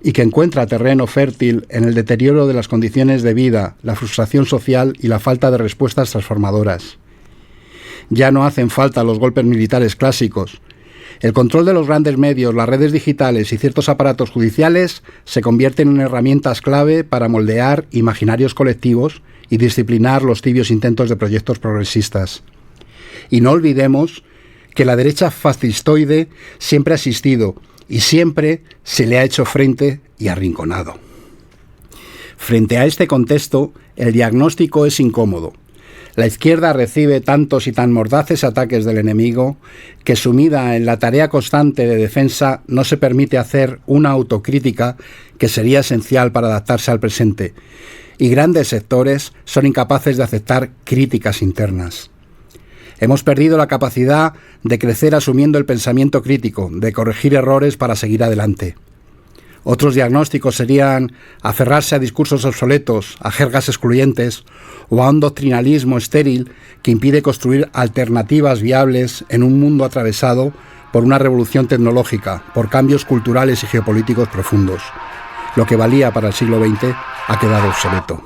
y que encuentra terreno fértil en el deterioro de las condiciones de vida, la frustración social y la falta de respuestas transformadoras. Ya no hacen falta los golpes militares clásicos. El control de los grandes medios, las redes digitales y ciertos aparatos judiciales se convierten en herramientas clave para moldear imaginarios colectivos y disciplinar los tibios intentos de proyectos progresistas. Y no olvidemos que la derecha fascistoide siempre ha existido y siempre se le ha hecho frente y arrinconado. Frente a este contexto, el diagnóstico es incómodo. La izquierda recibe tantos y tan mordaces ataques del enemigo que, sumida en la tarea constante de defensa, no se permite hacer una autocrítica que sería esencial para adaptarse al presente, y grandes sectores son incapaces de aceptar críticas internas. Hemos perdido la capacidad de crecer asumiendo el pensamiento crítico, de corregir errores para seguir adelante. Otros diagnósticos serían aferrarse a discursos obsoletos, a jergas excluyentes o a un doctrinalismo estéril que impide construir alternativas viables en un mundo atravesado por una revolución tecnológica, por cambios culturales y geopolíticos profundos. Lo que valía para el siglo XX ha quedado obsoleto.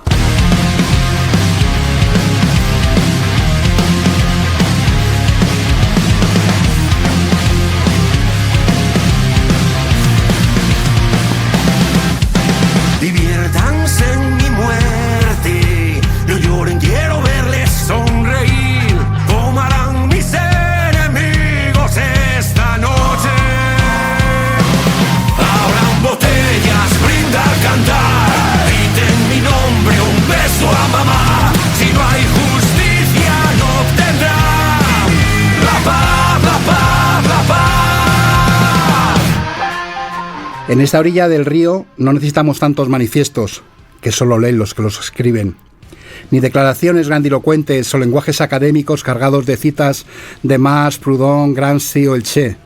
Diviértanse en mi muerte, no lloren, quiero verles sonreír. Comerán mis enemigos esta noche. Abran botellas, brindar, cantar, griten mi nombre. En esta orilla del río no necesitamos tantos manifiestos, que solo leen los que los escriben, ni declaraciones grandilocuentes o lenguajes académicos cargados de citas de Marx, Proudhon, Gramsci o el Che.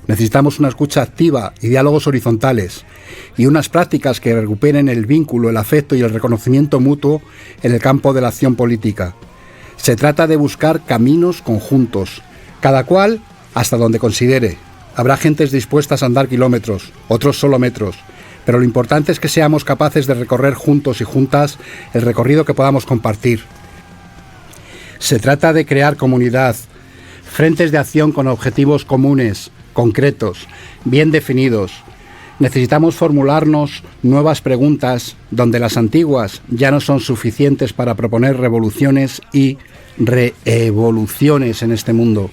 Necesitamos una escucha activa y diálogos horizontales, y unas prácticas que recuperen el vínculo, el afecto y el reconocimiento mutuo en el campo de la acción política. Se trata de buscar caminos conjuntos, cada cual hasta donde considere. Habrá gentes dispuestas a andar kilómetros, otros solo metros, pero lo importante es que seamos capaces de recorrer juntos y juntas el recorrido que podamos compartir. Se trata de crear comunidad, frentes de acción con objetivos comunes, concretos, bien definidos. Necesitamos formularnos nuevas preguntas donde las antiguas ya no son suficientes para proponer revoluciones y reevoluciones en este mundo.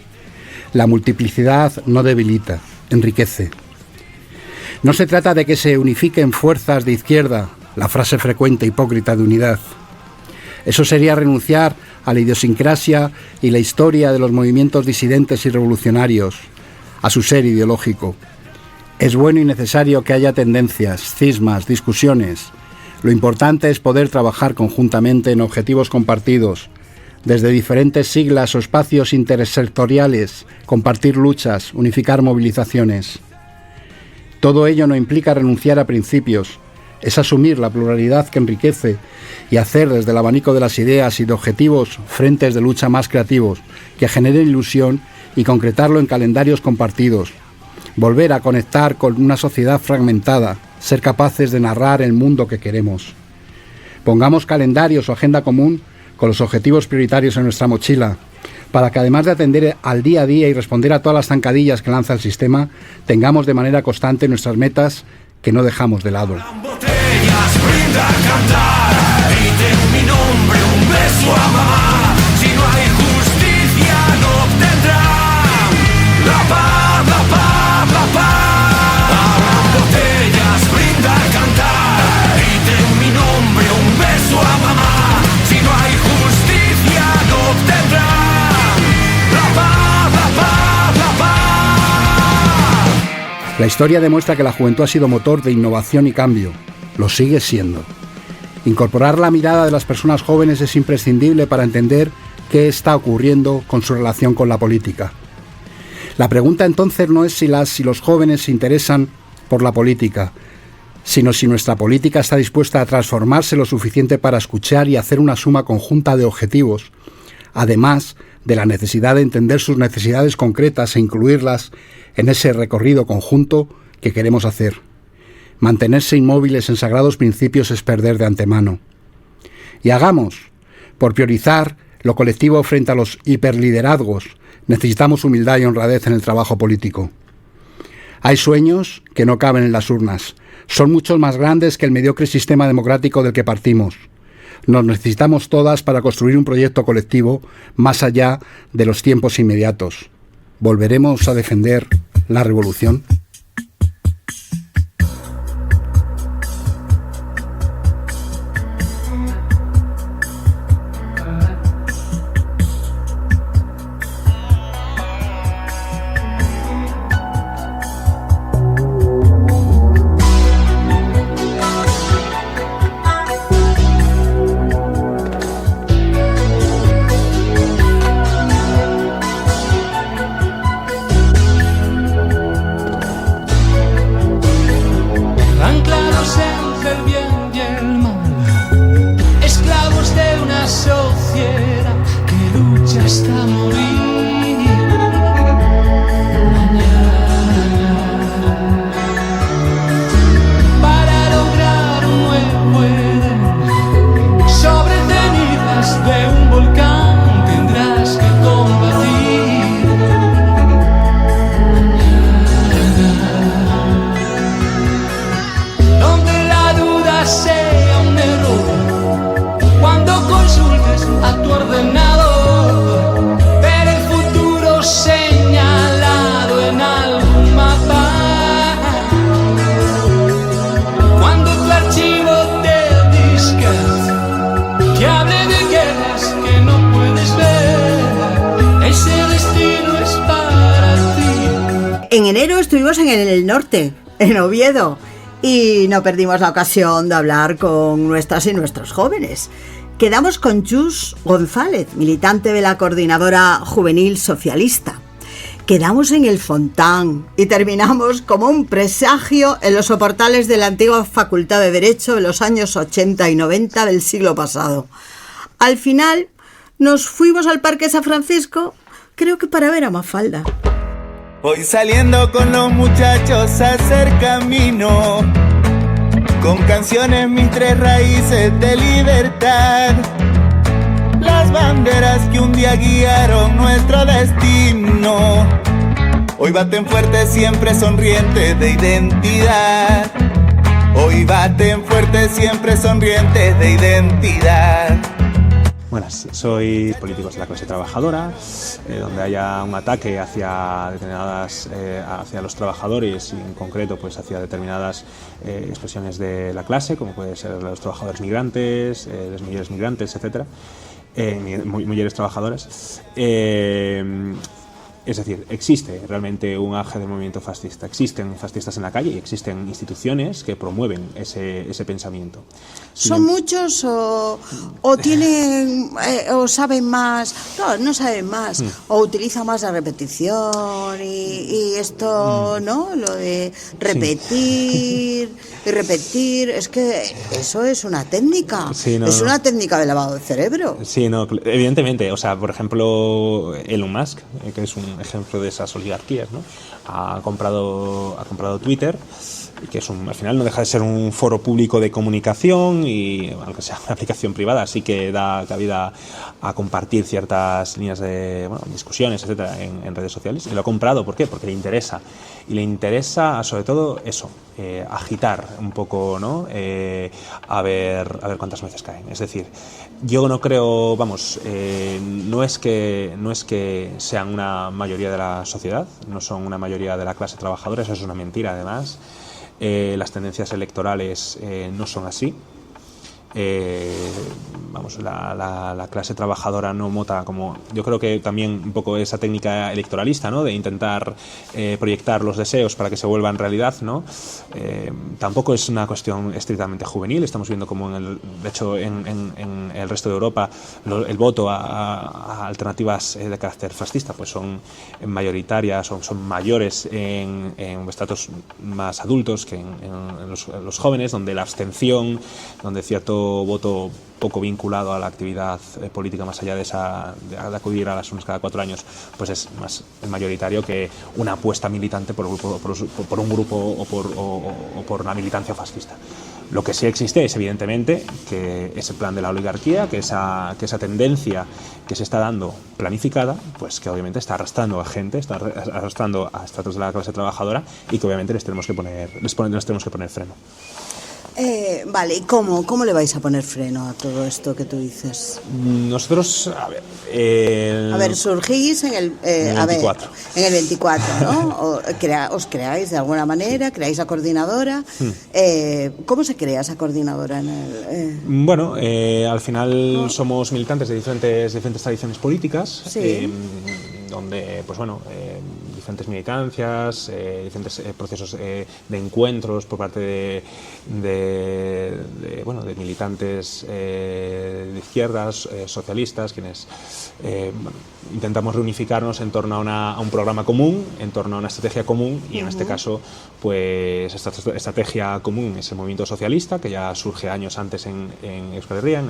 La multiplicidad no debilita, enriquece. No se trata de que se unifiquen fuerzas de izquierda, la frase frecuente hipócrita de unidad. Eso sería renunciar a la idiosincrasia y la historia de los movimientos disidentes y revolucionarios, a su ser ideológico. Es bueno y necesario que haya tendencias, cismas, discusiones. Lo importante es poder trabajar conjuntamente en objetivos compartidos, desde diferentes siglas o espacios intersectoriales, compartir luchas, unificar movilizaciones. Todo ello no implica renunciar a principios, es asumir la pluralidad que enriquece y hacer desde el abanico de las ideas y de objetivos frentes de lucha más creativos, que generen ilusión y concretarlo en calendarios compartidos. Volver a conectar con una sociedad fragmentada, ser capaces de narrar el mundo que queremos. Pongamos calendarios o agenda común con los objetivos prioritarios en nuestra mochila, para que además de atender al día a día y responder a todas las zancadillas que lanza el sistema, tengamos de manera constante nuestras metas que no dejamos de lado. La historia demuestra que la juventud ha sido motor de innovación y cambio. Lo sigue siendo. Incorporar la mirada de las personas jóvenes es imprescindible para entender qué está ocurriendo con su relación con la política. La pregunta entonces no es si las y los jóvenes se interesan por la política, sino si nuestra política está dispuesta a transformarse lo suficiente para escuchar y hacer una suma conjunta de objetivos, además de la necesidad de entender sus necesidades concretas e incluirlas en ese recorrido conjunto que queremos hacer. Mantenerse inmóviles en sagrados principios es perder de antemano. Y hagamos, por priorizar lo colectivo frente a los hiperliderazgos, necesitamos humildad y honradez en el trabajo político. Hay sueños que no caben en las urnas. Son muchos más grandes que el mediocre sistema democrático del que partimos. Nos necesitamos todas para construir un proyecto colectivo más allá de los tiempos inmediatos. ¿Volveremos a defender la revolución? En enero estuvimos en el norte, en Oviedo. Y no perdimos la ocasión de hablar con nuestras y nuestros jóvenes. Quedamos con Chus González, militante de la Coordinadora Juvenil Socialista. Quedamos en el Fontán y terminamos como un presagio en los soportales de la antigua Facultad de Derecho de los años 80 y 90 del siglo pasado. Al final nos fuimos al Parque San Francisco, creo que para ver a Mafalda. Voy saliendo con los muchachos a hacer camino, con canciones mis 3 raíces de libertad, las banderas que un día guiaron nuestro destino. Hoy baten fuerte, siempre sonrientes de identidad. Hoy baten fuerte, siempre sonrientes de identidad. Buenas, soy políticos de la clase trabajadora, donde haya un ataque hacia determinadas, hacia los trabajadores y en concreto pues hacia determinadas expresiones de la clase, como pueden ser los trabajadores migrantes, las mujeres migrantes, etcétera, mujeres trabajadoras. Es decir, existe realmente un auge del movimiento fascista, existen fascistas en la calle y existen instituciones que promueven ese pensamiento. ¿Son muchos o tienen o saben más? No saben más, o utilizan más la repetición y esto, ¿no? Lo de repetir y repetir, es que eso es una técnica, es una técnica de lavado de cerebro. Sí, no, evidentemente, o sea, por ejemplo, Elon Musk, que es un ejemplo de esas oligarquías, ¿no? Ha comprado Twitter, que es al final no deja de ser un foro público de comunicación y aunque sea una aplicación privada, sí que da cabida a compartir ciertas líneas de discusiones, etcétera, en redes sociales. Y lo ha comprado, ¿por qué? Porque le interesa. Y le interesa sobre todo eso, agitar un poco, ¿no? A ver cuántas veces caen. Es decir, yo no creo, no es que sean una mayoría de la sociedad, no son una mayoría de la clase trabajadora, eso es una mentira además. Las tendencias electorales no son así. La clase trabajadora no vota como... Yo creo que también un poco esa técnica electoralista, ¿no? De intentar proyectar los deseos para que se vuelvan realidad, ¿no? Tampoco es una cuestión estrictamente juvenil. Estamos viendo como de hecho en el resto de Europa el voto a alternativas de carácter fascista pues son mayoritarias, son mayores en estratos más adultos que en los jóvenes, donde la abstención, donde cierto voto poco vinculado a la actividad política más allá de acudir a las urnas cada 4 años, pues es más mayoritario que una apuesta militante por un grupo o por una militancia fascista. Lo que sí existe es evidentemente que ese plan de la oligarquía, que esa tendencia que se está dando planificada, pues que obviamente está arrastrando a gente, está arrastrando a estratos de la clase trabajadora y que obviamente les tenemos que poner freno. Vale, ¿y cómo le vais a poner freno a todo esto que tú dices? Nosotros, surgís en el 24. En el 24, ¿no? ¿Os creáis de alguna manera? ¿Creáis la coordinadora? ¿Cómo se crea esa coordinadora? Al final somos militantes de diferentes tradiciones políticas, donde, diferentes militancias, diferentes procesos de encuentros por parte de militantes de izquierdas, socialistas, quienes intentamos reunificarnos en torno a un programa común, en torno a una estrategia común y en este caso, pues esta estrategia común es el movimiento socialista, que ya surge años antes en Euskal Herria,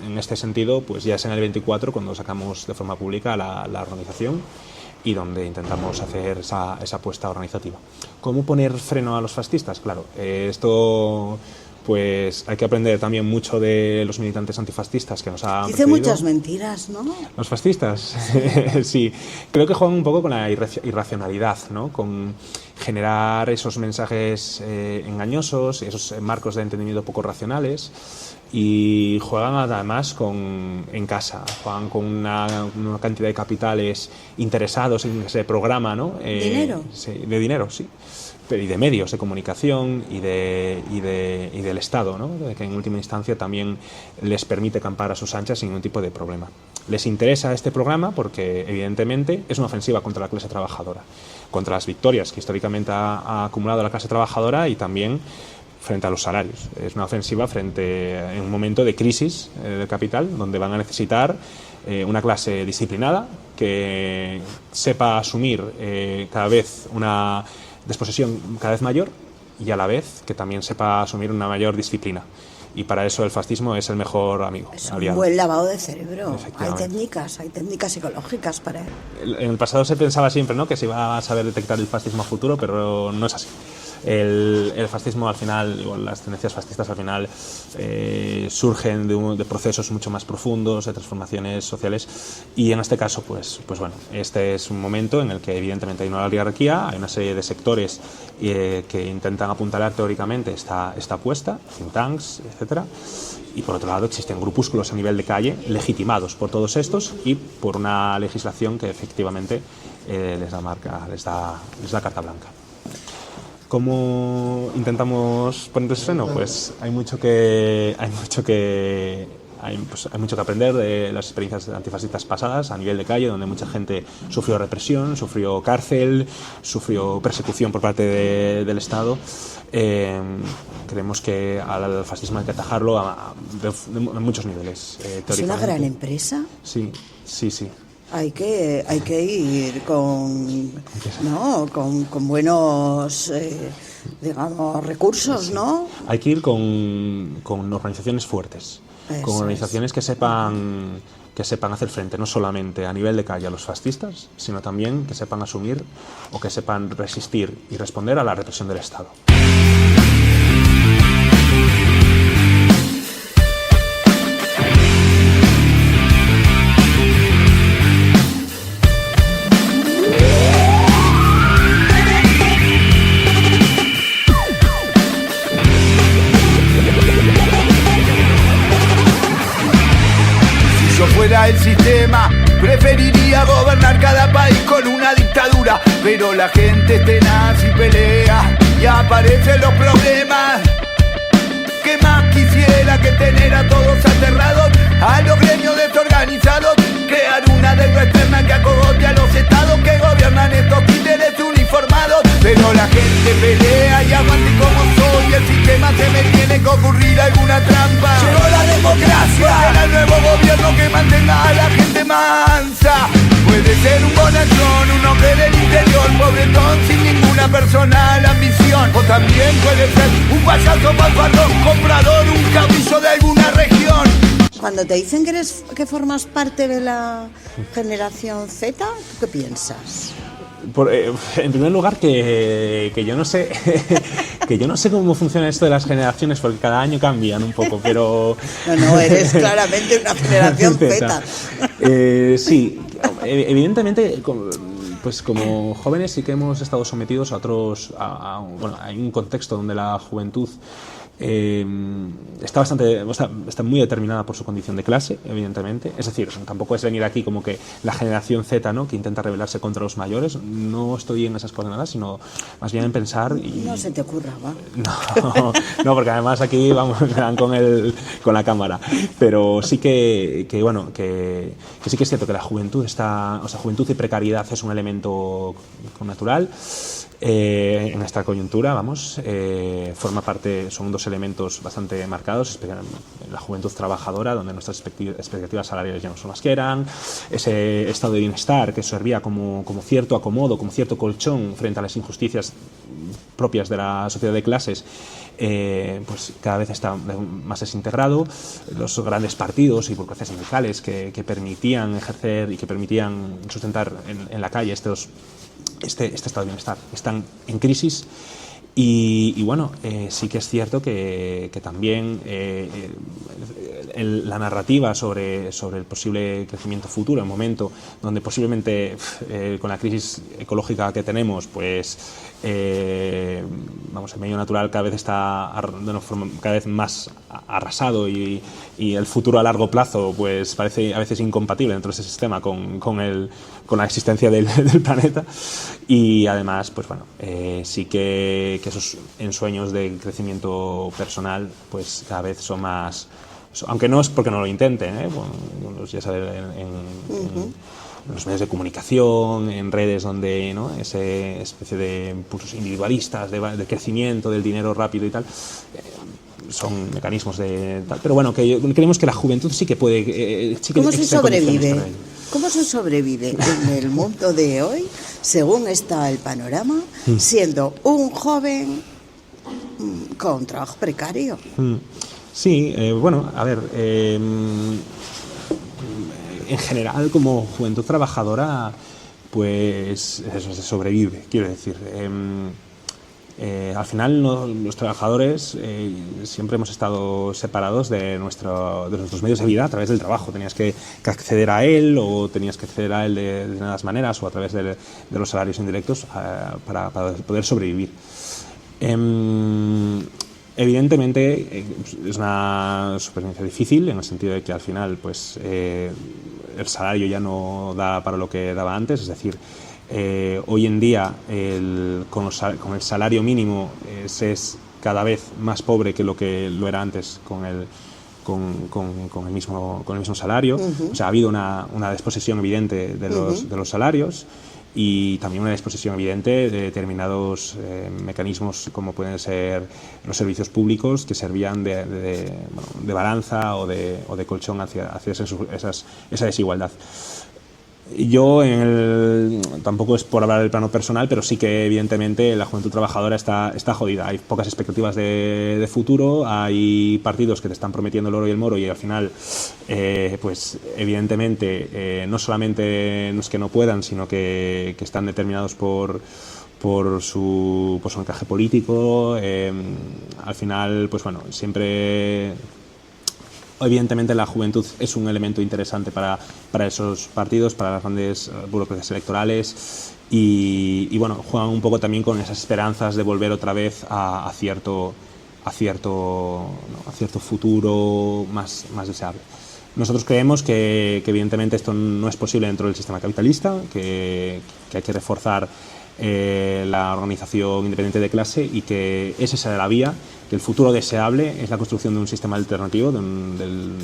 en este sentido, pues ya es en el 24 cuando sacamos de forma pública la organización y donde intentamos hacer esa apuesta organizativa. ¿Cómo poner freno a los fascistas? Claro, esto pues hay que aprender también mucho de los militantes antifascistas que nos han Dice muchas mentiras, ¿no? Los fascistas, sí. Creo que juegan un poco con la irracionalidad, ¿no? Con generar esos mensajes engañosos, esos marcos de entendimiento poco racionales. y juegan además en casa, juegan con una cantidad de capitales interesados en ese programa, ¿no? ¿Dinero? Sí, de dinero, sí. Y de medios de comunicación y del Estado, ¿no? Que en última instancia también les permite campar a sus anchas sin ningún tipo de problema. Les interesa este programa porque evidentemente es una ofensiva contra la clase trabajadora, contra las victorias que históricamente ha acumulado la clase trabajadora y también frente a los salarios. Es una ofensiva en un momento de crisis del capital, donde van a necesitar una clase disciplinada que sepa asumir cada vez una desposesión cada vez mayor y a la vez que también sepa asumir una mayor disciplina. Y para eso el fascismo es el mejor amigo. Es un buen lavado de cerebro. Hay técnicas psicológicas para él. En el pasado se pensaba siempre, ¿no?, que se iba a saber detectar el fascismo a futuro, pero no es así. El fascismo al final, o las tendencias fascistas al final surgen de procesos mucho más profundos, de transformaciones sociales, y en este caso pues bueno, este es un momento en el que evidentemente hay una oligarquía, hay una serie de sectores que intentan apuntalar teóricamente esta apuesta, think tanks, etcétera, y por otro lado existen grupúsculos a nivel de calle legitimados por todos estos y por una legislación que efectivamente les da carta blanca. ¿Cómo intentamos ponerles freno? Pues hay mucho que aprender de las experiencias antifascistas pasadas a nivel de calle, donde mucha gente sufrió represión, sufrió cárcel, sufrió persecución por parte del Estado. Creemos que al fascismo hay que atajarlo a muchos niveles. ¿Es una gran empresa? Sí. Hay que ir con buenos recursos, ¿no? Hay que ir con organizaciones fuertes, con organizaciones que sepan hacer frente no solamente a nivel de calle a los fascistas, sino también que sepan asumir o que sepan resistir y responder a la represión del Estado. El sistema, preferiría gobernar cada país con una dictadura, pero la gente es tenaz y pelea y aparecen los problemas. ¿Qué más quisiera que tener a todos aterrados, a los gremios desorganizados, crear una deuda externa que acogote a los estados que gobiernan estos títeres uniformados? Pero la gente pelea y aguante como soy, el sistema se me tiene que ocurrir alguna trampa. Llegó la democracia, será el nuevo gobierno que mantenga a la gente mansa. Puede ser un bonachón, un hombre del interior, pobretón sin ninguna personal ambición. O también puede ser un payaso fanfarrón, comprador, un capricho de alguna región. Cuando te dicen que formas parte de la generación Z, ¿tú qué piensas? En primer lugar que yo no sé que yo no sé cómo funciona esto de las generaciones, porque cada año cambian un poco, pero no eres claramente una generación Z. Sí, evidentemente pues como jóvenes sí que hemos estado sometidos a otros hay un contexto donde la juventud está muy determinada por su condición de clase, evidentemente. Es decir, tampoco es venir aquí como que la generación Z, ¿no?, que intenta rebelarse contra los mayores. No estoy en esas coordenadas, sino más bien en pensar y... No se te ocurra, va. No, porque además aquí me dan con la cámara. Pero sí que sí que es cierto que la juventud juventud y precariedad es un elemento natural. En esta coyuntura, forma parte, son dos elementos bastante marcados, la juventud trabajadora, donde nuestras expectativas salariales ya no son las que eran, ese estado de bienestar que servía como cierto acomodo, como cierto colchón frente a las injusticias propias de la sociedad de clases, pues cada vez está más desintegrado. Los grandes partidos y burocracias sindicales que permitían ejercer y que permitían sustentar en la calle este estado de bienestar están en crisis y sí que es cierto que también la narrativa sobre el posible crecimiento futuro, el momento donde posiblemente con la crisis ecológica que tenemos, pues vamos, el medio natural cada vez está de una forma cada vez más arrasado y el futuro a largo plazo pues parece a veces incompatible dentro de ese sistema con la existencia del planeta. Y además, pues bueno, sí que esos ensueños de crecimiento personal pues cada vez son más, aunque no es porque no lo intenten, bueno, ya sabes, en los medios de comunicación, en redes donde, ¿no?, esa especie de impulsos individualistas de crecimiento, del dinero rápido y tal, son mecanismos de tal. Pero bueno, que creemos que la juventud sí que puede... ¿Cómo se sobrevive? ¿Cómo se sobrevive en el mundo de hoy, según está el panorama, siendo un joven con trabajo precario? Sí, bueno, a ver, en general como juventud trabajadora, pues eso se sobrevive, quiero decir. Al final los trabajadores siempre hemos estado separados de nuestros medios de vida a través del trabajo. Tenías que acceder a él o tenías que acceder a él de determinadas maneras o a través de los salarios indirectos para poder sobrevivir. Evidentemente es una supervivencia difícil en el sentido de que al final pues, el salario ya no da para lo que daba antes, es decir, hoy en día con el salario mínimo se es cada vez más pobre que lo era antes con el mismo salario. O sea, ha habido una desposesión evidente de los salarios y también una disposición evidente de determinados mecanismos como pueden ser los servicios públicos que servían de balanza o de colchón hacia esa desigualdad. Yo, tampoco es por hablar del plano personal, pero sí que evidentemente la juventud trabajadora está jodida. Hay pocas expectativas de futuro, hay partidos que te están prometiendo el oro y el moro y al final, pues evidentemente, no solamente no es que no puedan, sino que están determinados por su encaje político. Al final, pues bueno, siempre... Evidentemente la juventud es un elemento interesante para esos partidos, para las grandes burocracias electorales y bueno, juegan un poco también con esas esperanzas de volver otra vez a cierto futuro más deseable. Nosotros creemos que evidentemente esto no es posible dentro del sistema capitalista, que hay que reforzar la organización independiente de clase y que esa será la vía, que el futuro deseable es la construcción de un sistema alternativo, de un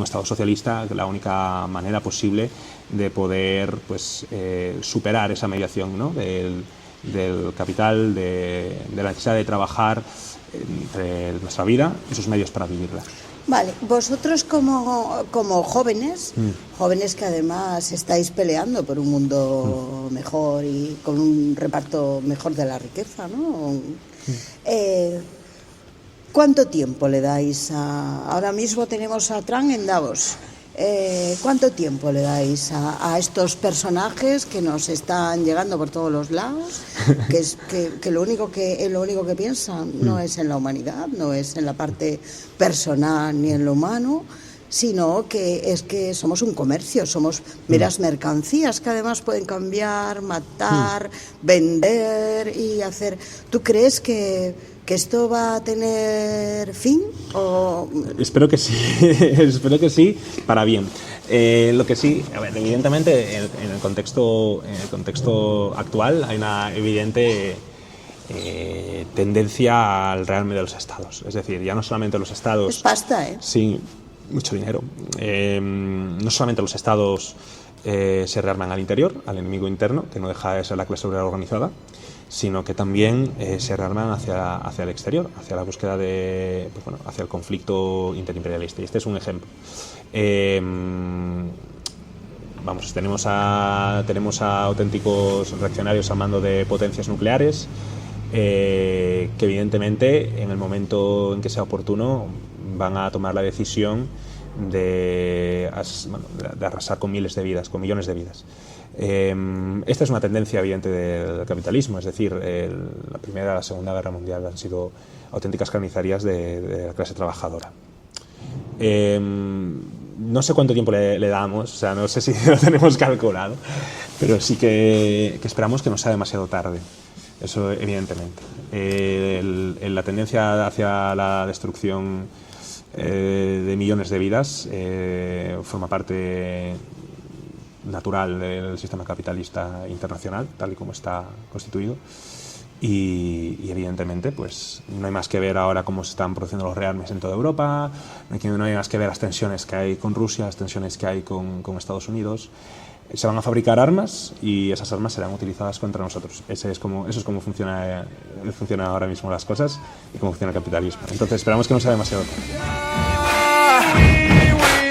Estado socialista, la única manera posible de poder pues, superar esa mediación, ¿no?, del capital, de la necesidad de trabajar entre nuestra vida y sus medios para vivirla. Vale, vosotros como jóvenes que además estáis peleando por un mundo mejor y con un reparto mejor de la riqueza, ¿no? ¿Cuánto tiempo le dais ahora mismo tenemos a Trump en Davos? ¿Cuánto tiempo le dais a estos personajes que nos están llegando por todos los lados? Que lo único que piensan no es en la humanidad, no es en la parte personal ni en lo humano, sino que es que somos un comercio, somos meras mercancías que además pueden cambiar, matar, vender y hacer. ¿Tú crees que esto va a tener fin? ¿O? Espero que sí, espero que sí, para bien. Lo que sí, a ver, evidentemente en el contexto actual hay una evidente tendencia al rearme de los estados. Es decir, ya no solamente los estados... Es pasta, ¿eh? Sí, mucho dinero. No solamente los estados se rearman al interior, al enemigo interno, que no deja de ser la clase obrera organizada, sino que también se rearman hacia el exterior, hacia la búsqueda hacia el conflicto interimperialista. Y este es un ejemplo. Tenemos a auténticos reaccionarios al mando de potencias nucleares que evidentemente en el momento en que sea oportuno van a tomar la decisión de arrasar con miles de vidas, con millones de vidas. Esta es una tendencia evidente del capitalismo, es decir, la Primera y la Segunda Guerra Mundial han sido auténticas carnicerías de la clase trabajadora. No sé cuánto tiempo le damos, o sea, no sé si lo tenemos calculado, pero sí que esperamos que no sea demasiado tarde, eso evidentemente. La tendencia hacia la destrucción de millones de vidas forma parte natural del sistema capitalista internacional, tal y como está constituido. Y evidentemente pues no hay más que ver ahora cómo se están produciendo los rearmes en toda Europa, no hay más que ver las tensiones que hay con Rusia, las tensiones que hay con Estados Unidos. Se van a fabricar armas y esas armas serán utilizadas contra nosotros. Eso es como funciona ahora mismo las cosas y cómo funciona el capitalismo. Entonces esperamos que no sea demasiado tarde.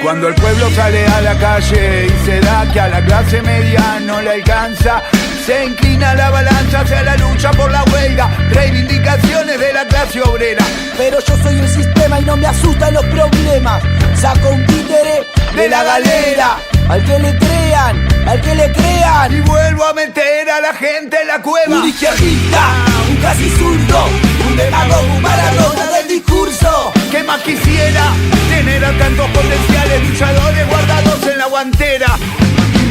Cuando el pueblo sale a la calle y se da que a la clase media no le alcanza, se inclina la balanza hacia la lucha por la huelga, reivindicaciones de la clase obrera. Pero yo soy el sistema y no me asustan los problemas. Saco un títere de la galera, al que le crean, y vuelvo a meter a la gente en la cueva. Un izquierdista, un casi zurdo, un demagogo, un Maradona del discurso. ¿Qué más quisiera? Tener a tantos potenciales luchadores guardados en la guantera.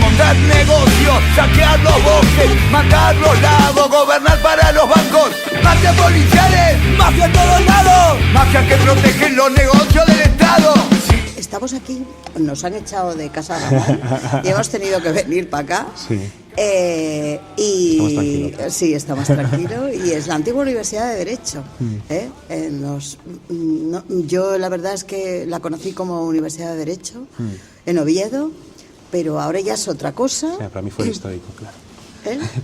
Montar negocios, saquear los bosques, matar los lagos, gobernar para los bancos. Mafias policiales, mafia en todos lados, mafias que protegen los negocios del Estado. Estamos aquí, nos han echado de Casa Ramón y hemos tenido que venir para acá. Sí. Estamos tranquilos. Sí, estamos tranquilos. Y es la antigua Universidad de Derecho. Yo la verdad es que la conocí como Universidad de Derecho en Oviedo, pero ahora ya es otra cosa. Sí, para mí fue el histórico, claro.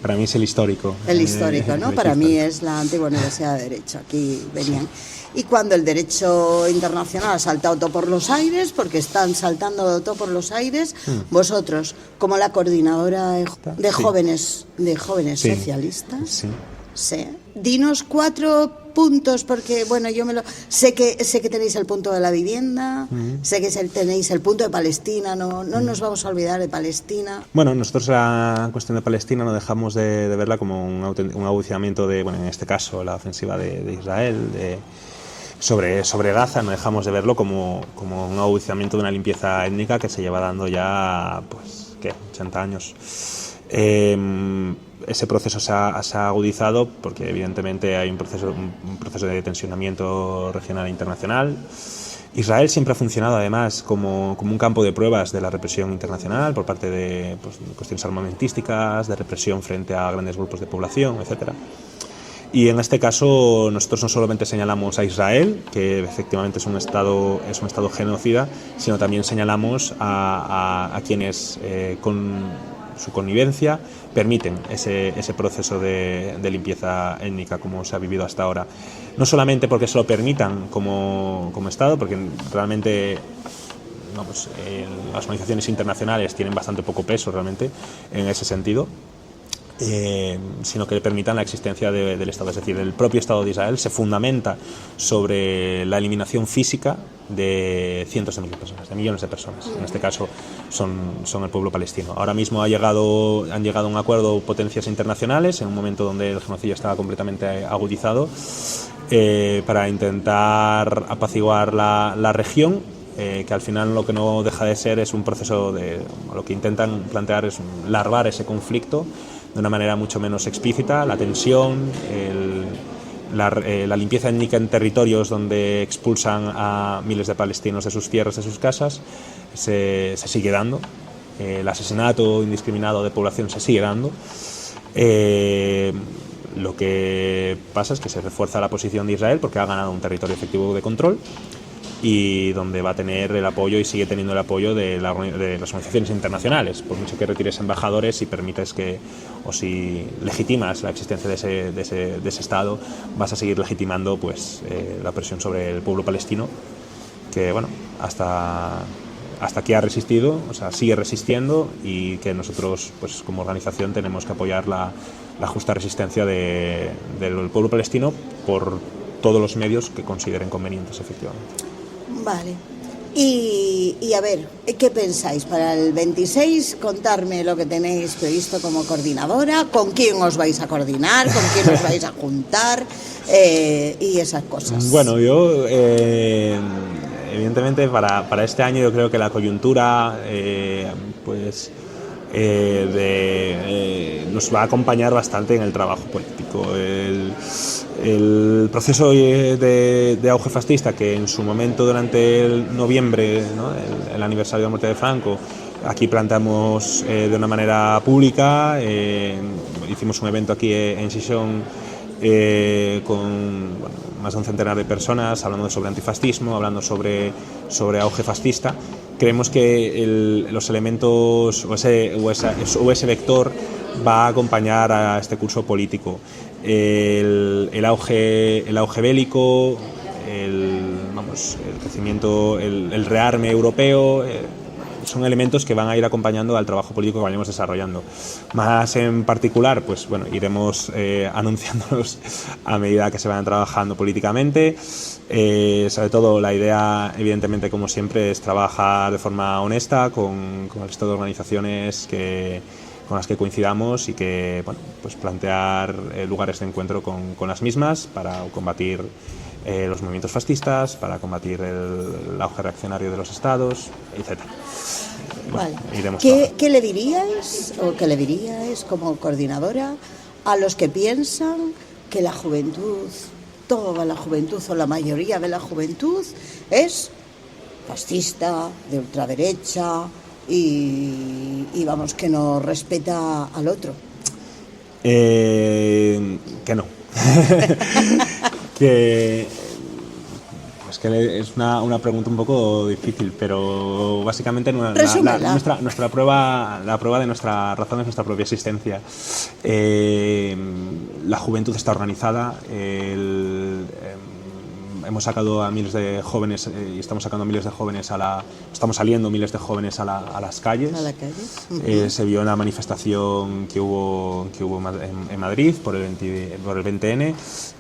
Para mí es el histórico. El histórico, ¿no? Para mí es la antigua Universidad de Derecho. Aquí venían. Sí. Y cuando el derecho internacional ha saltado todo por los aires, porque están saltando todo por los aires, vosotros, como la coordinadora de jóvenes sí. Socialistas, sí. Dinos 4 puntos, porque bueno, yo sé que tenéis el punto de la vivienda, sé que tenéis el punto de Palestina, no nos vamos a olvidar de Palestina. Bueno, nosotros la cuestión de Palestina no dejamos de verla como un agudizamiento de, bueno, en este caso la ofensiva de Israel, sobre Gaza, no dejamos de verlo como un agudizamiento de una limpieza étnica que se lleva dando ya, pues, 80 años. Ese proceso se ha agudizado porque evidentemente hay un proceso de tensionamiento regional e internacional. Israel siempre ha funcionado además como un campo de pruebas de la represión internacional por parte de cuestiones armamentísticas, de represión frente a grandes grupos de población, etcétera. Y en este caso nosotros no solamente señalamos a Israel, que efectivamente es un estado genocida, sino también señalamos a quienes con su connivencia permiten ese proceso de limpieza étnica como se ha vivido hasta ahora. No solamente porque se lo permitan como Estado, porque realmente las organizaciones internacionales tienen bastante poco peso realmente en ese sentido, sino que le permitan la existencia del Estado. Es decir, el propio Estado de Israel se fundamenta sobre la eliminación física de cientos de miles de personas, de millones de personas. En este caso son el pueblo palestino. Ahora mismo han llegado a un acuerdo potencias internacionales en un momento donde el genocidio estaba completamente agudizado, para intentar apaciguar la región, que al final lo que no deja de ser es un proceso lo que intentan plantear es larvar ese conflicto de una manera mucho menos explícita, la tensión, la limpieza étnica en territorios donde expulsan a miles de palestinos de sus tierras, de sus casas, se sigue dando. El asesinato indiscriminado de población se sigue dando. Lo que pasa es que se refuerza la posición de Israel porque ha ganado un territorio efectivo de control y donde va a tener el apoyo y sigue teniendo el apoyo de las organizaciones internacionales, por mucho que retires embajadores y permites o si legitimas la existencia de ese Estado, vas a seguir legitimando pues la presión sobre el pueblo palestino, que bueno, hasta aquí ha resistido, o sea, sigue resistiendo, y que nosotros pues como organización tenemos que apoyar la justa resistencia del pueblo palestino por todos los medios que consideren convenientes, efectivamente. Vale. Y a ver, ¿qué pensáis? Para el 26, contarme lo que tenéis previsto como coordinadora, con quién os vais a coordinar, con quién os vais a juntar y esas cosas. Bueno, yo evidentemente para este año yo creo que la coyuntura nos va a acompañar bastante en el trabajo político. El proceso de auge fascista, que en su momento durante el noviembre, ¿no?, el aniversario de la muerte de Franco, aquí planteamos de una manera pública, hicimos un evento aquí en Xixón con más de un centenar de personas hablando sobre antifascismo, hablando sobre auge fascista. Creemos que los elementos o ese vector va a acompañar a este curso político. El auge bélico, el crecimiento, el rearme europeo, son elementos que van a ir acompañando al trabajo político que vayamos desarrollando. Más en particular, pues bueno, iremos anunciándolos a medida que se vayan trabajando políticamente. Sobre todo la idea, evidentemente, como siempre, es trabajar de forma honesta con el resto de organizaciones con las que coincidamos y que, bueno, pues plantear lugares de encuentro con las mismas para combatir los movimientos fascistas, para combatir el auge reaccionario de los estados, etc. Vale. ¿Qué le diríais o qué le diríais como coordinadora a los que piensan que la juventud, toda la juventud o la mayoría de la juventud es fascista, de ultraderecha y vamos, que no respeta al otro? Que no. que es una pregunta un poco difícil, pero básicamente nuestra prueba, la prueba de nuestra razón es nuestra propia existencia. La juventud está organizada. Hemos sacado a miles de jóvenes y estamos sacando a miles de jóvenes estamos saliendo miles de jóvenes a las calles. ¿A la calle? Uh-huh. Se vio una manifestación que hubo en Madrid por el 20N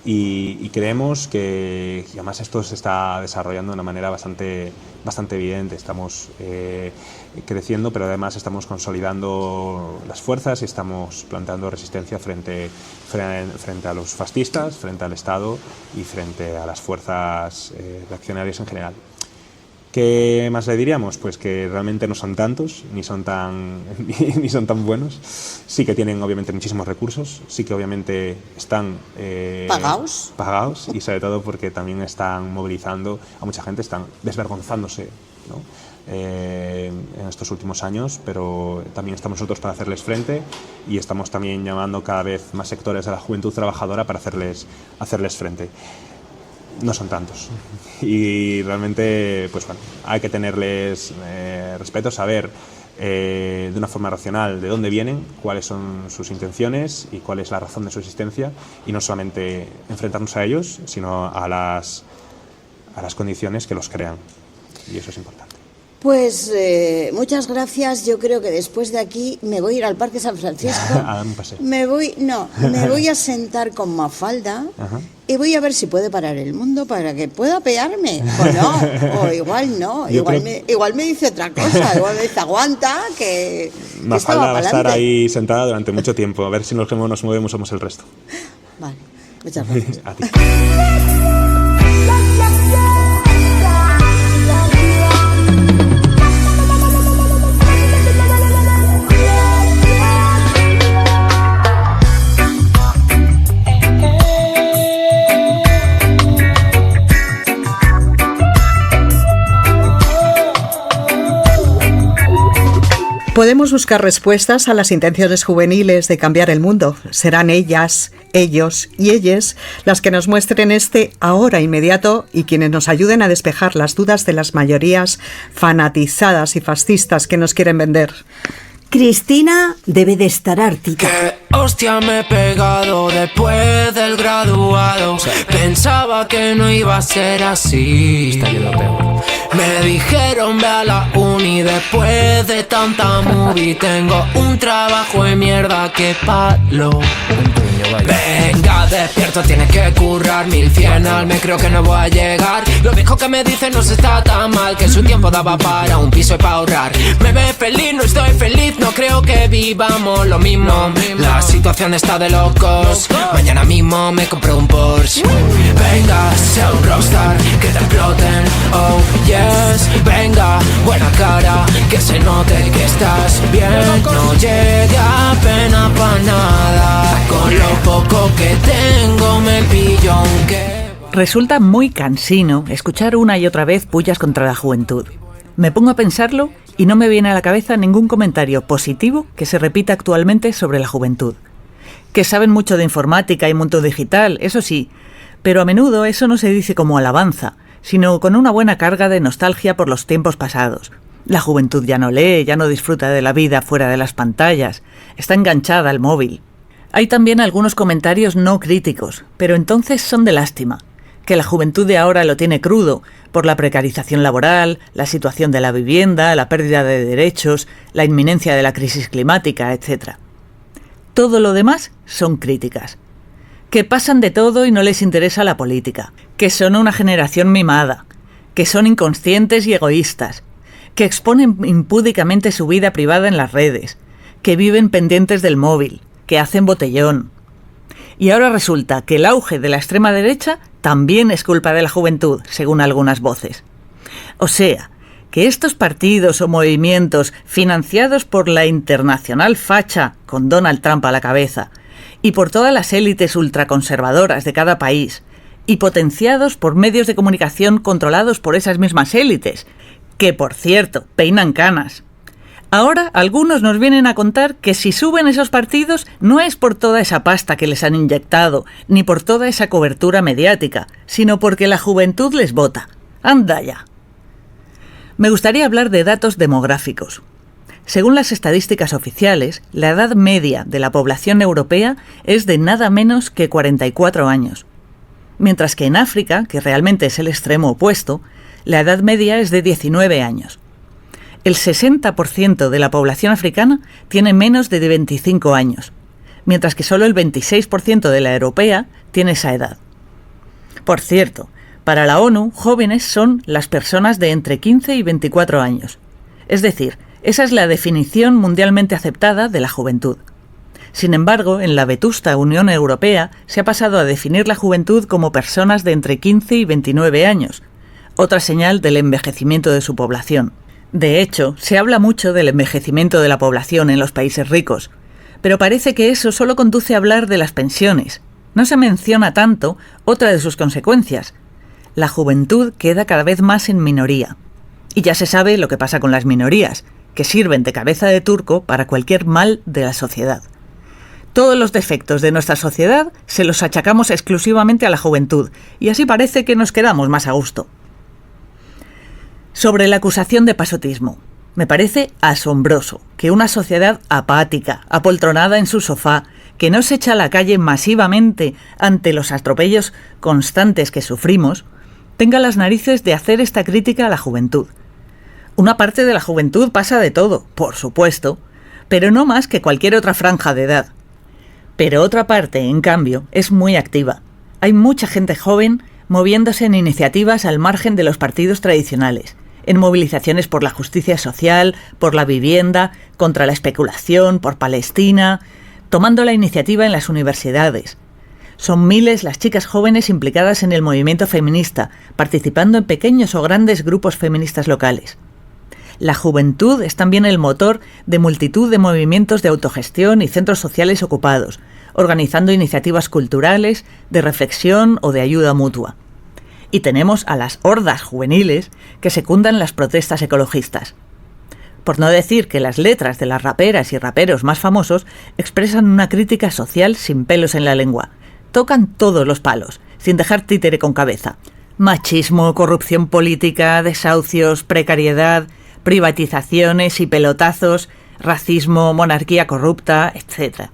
y creemos que además esto se está desarrollando de una manera bastante evidente. Estamos creciendo, pero además estamos consolidando las fuerzas y estamos planteando resistencia frente a los fascistas, frente al Estado y frente a las fuerzas reaccionarias en general. ¿Qué más le diríamos? Pues que realmente no son tantos, ni son tan buenos. Sí que tienen obviamente muchísimos recursos, sí que obviamente están pagados y sobre todo porque también están movilizando a mucha gente, están desvergonzándose, ¿no?, en estos últimos años, pero también estamos nosotros para hacerles frente y estamos también llamando cada vez más sectores de la juventud trabajadora para hacerles frente. No son tantos y realmente, pues bueno, hay que tenerles respeto, saber de una forma racional de dónde vienen, cuáles son sus intenciones y cuál es la razón de su existencia, y no solamente enfrentarnos a ellos, sino a las condiciones que los crean, y eso es importante. Pues muchas gracias. Yo creo que después de aquí me voy a ir al Parque San Francisco. A dar un paseo. Me voy a sentar con Mafalda. Ajá. Y voy a ver si puede parar el mundo para que pueda pegarme. O no, o igual no. Igual me dice otra cosa. Igual me dice, aguanta, que Mafalda va a estar ahí sentada durante mucho tiempo. A ver si los que nos movemos somos el resto. Vale, muchas gracias. A ti. Podemos buscar respuestas a las intenciones juveniles de cambiar el mundo. Serán ellas, ellos y ellas las que nos muestren este ahora inmediato y quienes nos ayuden a despejar las dudas de las mayorías fanatizadas y fascistas que nos quieren vender. Cristina debe de estar hartita. hostia me he pegado después del graduado. Pensaba que no iba a ser así. Está yendo peor. Me dijeron ve a la uni después de tanta movie. Tengo un trabajo de mierda, que palo. Venga, despierto, tienes que currar 1100 al mes, creo que no voy a llegar. Lo viejo que me dicen no se está tan mal, que en su tiempo daba para un piso y para ahorrar. Me ve feliz, no estoy feliz, no creo que vivamos lo mismo. La situación está de locos, mañana mismo me compro un Porsche. Venga, sea un rockstar, que te exploten, oh yes. Venga, buena cara, que se note que estás bien. No llega pena pa' nada, con lo poco que tengo me pillo aunque... Resulta muy cansino escuchar una y otra vez pullas contra la juventud. Me pongo a pensarlo y no me viene a la cabeza ningún comentario positivo que se repita actualmente sobre la juventud. Que saben mucho de informática y mundo digital, eso sí, pero a menudo eso no se dice como alabanza, sino con una buena carga de nostalgia por los tiempos pasados. La juventud ya no lee, ya no disfruta de la vida fuera de las pantallas, está enganchada al móvil. Hay también algunos comentarios no críticos, pero entonces son de lástima. Que la juventud de ahora lo tiene crudo, por la precarización laboral, la situación de la vivienda, la pérdida de derechos, la inminencia de la crisis climática, etc. Todo lo demás son críticas. Que pasan de todo y no les interesa la política. Que son una generación mimada. Que son inconscientes y egoístas. Que exponen impúdicamente su vida privada en las redes. Que viven pendientes del móvil. Que hacen botellón. Y ahora resulta que el auge de la extrema derecha también es culpa de la juventud, según algunas voces. O sea, que estos partidos o movimientos financiados por la internacional facha, con Donald Trump a la cabeza, y por todas las élites ultraconservadoras de cada país, y potenciados por medios de comunicación controlados por esas mismas élites, que, por cierto, peinan canas. Ahora algunos nos vienen a contar que si suben esos partidos no es por toda esa pasta que les han inyectado, ni por toda esa cobertura mediática, sino porque la juventud les vota. ¡Anda ya! Me gustaría hablar de datos demográficos. Según las estadísticas oficiales, la edad media de la población europea es de nada menos que 44 años. Mientras que en África, que realmente es el extremo opuesto, la edad media es de 19 años. El 60% de la población africana tiene menos de 25 años, mientras que solo el 26% de la europea tiene esa edad. Por cierto, para la ONU, jóvenes son las personas de entre 15 y 24 años. Es decir, esa es la definición mundialmente aceptada de la juventud. Sin embargo, en la vetusta Unión Europea se ha pasado a definir la juventud como personas de entre 15 y 29 años, otra señal del envejecimiento de su población. De hecho, se habla mucho del envejecimiento de la población en los países ricos, pero parece que eso solo conduce a hablar de las pensiones. No se menciona tanto otra de sus consecuencias. La juventud queda cada vez más en minoría. Y ya se sabe lo que pasa con las minorías, que sirven de cabeza de turco para cualquier mal de la sociedad. Todos los defectos de nuestra sociedad se los achacamos exclusivamente a la juventud, y así parece que nos quedamos más a gusto. Sobre la acusación de pasotismo. Me parece asombroso que una sociedad apática, apoltronada en su sofá, que no se echa a la calle masivamente ante los atropellos constantes que sufrimos, tenga las narices de hacer esta crítica a la juventud. Una parte de la juventud pasa de todo, por supuesto, pero no más que cualquier otra franja de edad. Pero otra parte, en cambio, es muy activa. Hay mucha gente joven moviéndose en iniciativas al margen de los partidos tradicionales, en movilizaciones por la justicia social, por la vivienda, contra la especulación, por Palestina, tomando la iniciativa en las universidades. Son miles las chicas jóvenes implicadas en el movimiento feminista, participando en pequeños o grandes grupos feministas locales. La juventud es también el motor de multitud de movimientos de autogestión y centros sociales ocupados, organizando iniciativas culturales, de reflexión o de ayuda mutua. Y tenemos a las hordas juveniles que secundan las protestas ecologistas. Por no decir que las letras de las raperas y raperos más famosos expresan una crítica social sin pelos en la lengua. Tocan todos los palos, sin dejar títere con cabeza. Machismo, corrupción política, desahucios, precariedad, privatizaciones y pelotazos, racismo, monarquía corrupta, etc.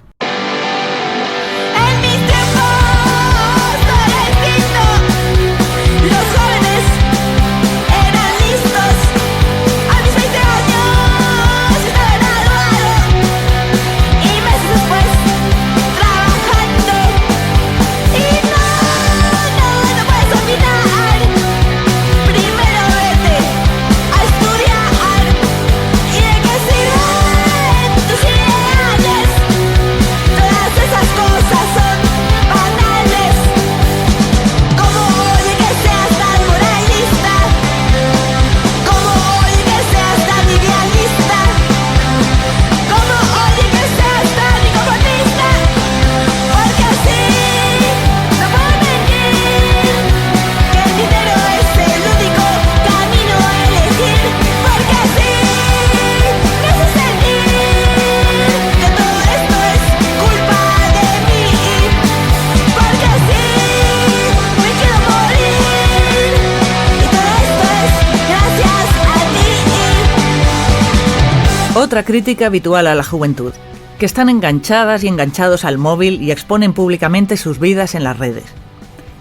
otra crítica habitual a la juventud, que están enganchadas y enganchados al móvil y exponen públicamente sus vidas en las redes.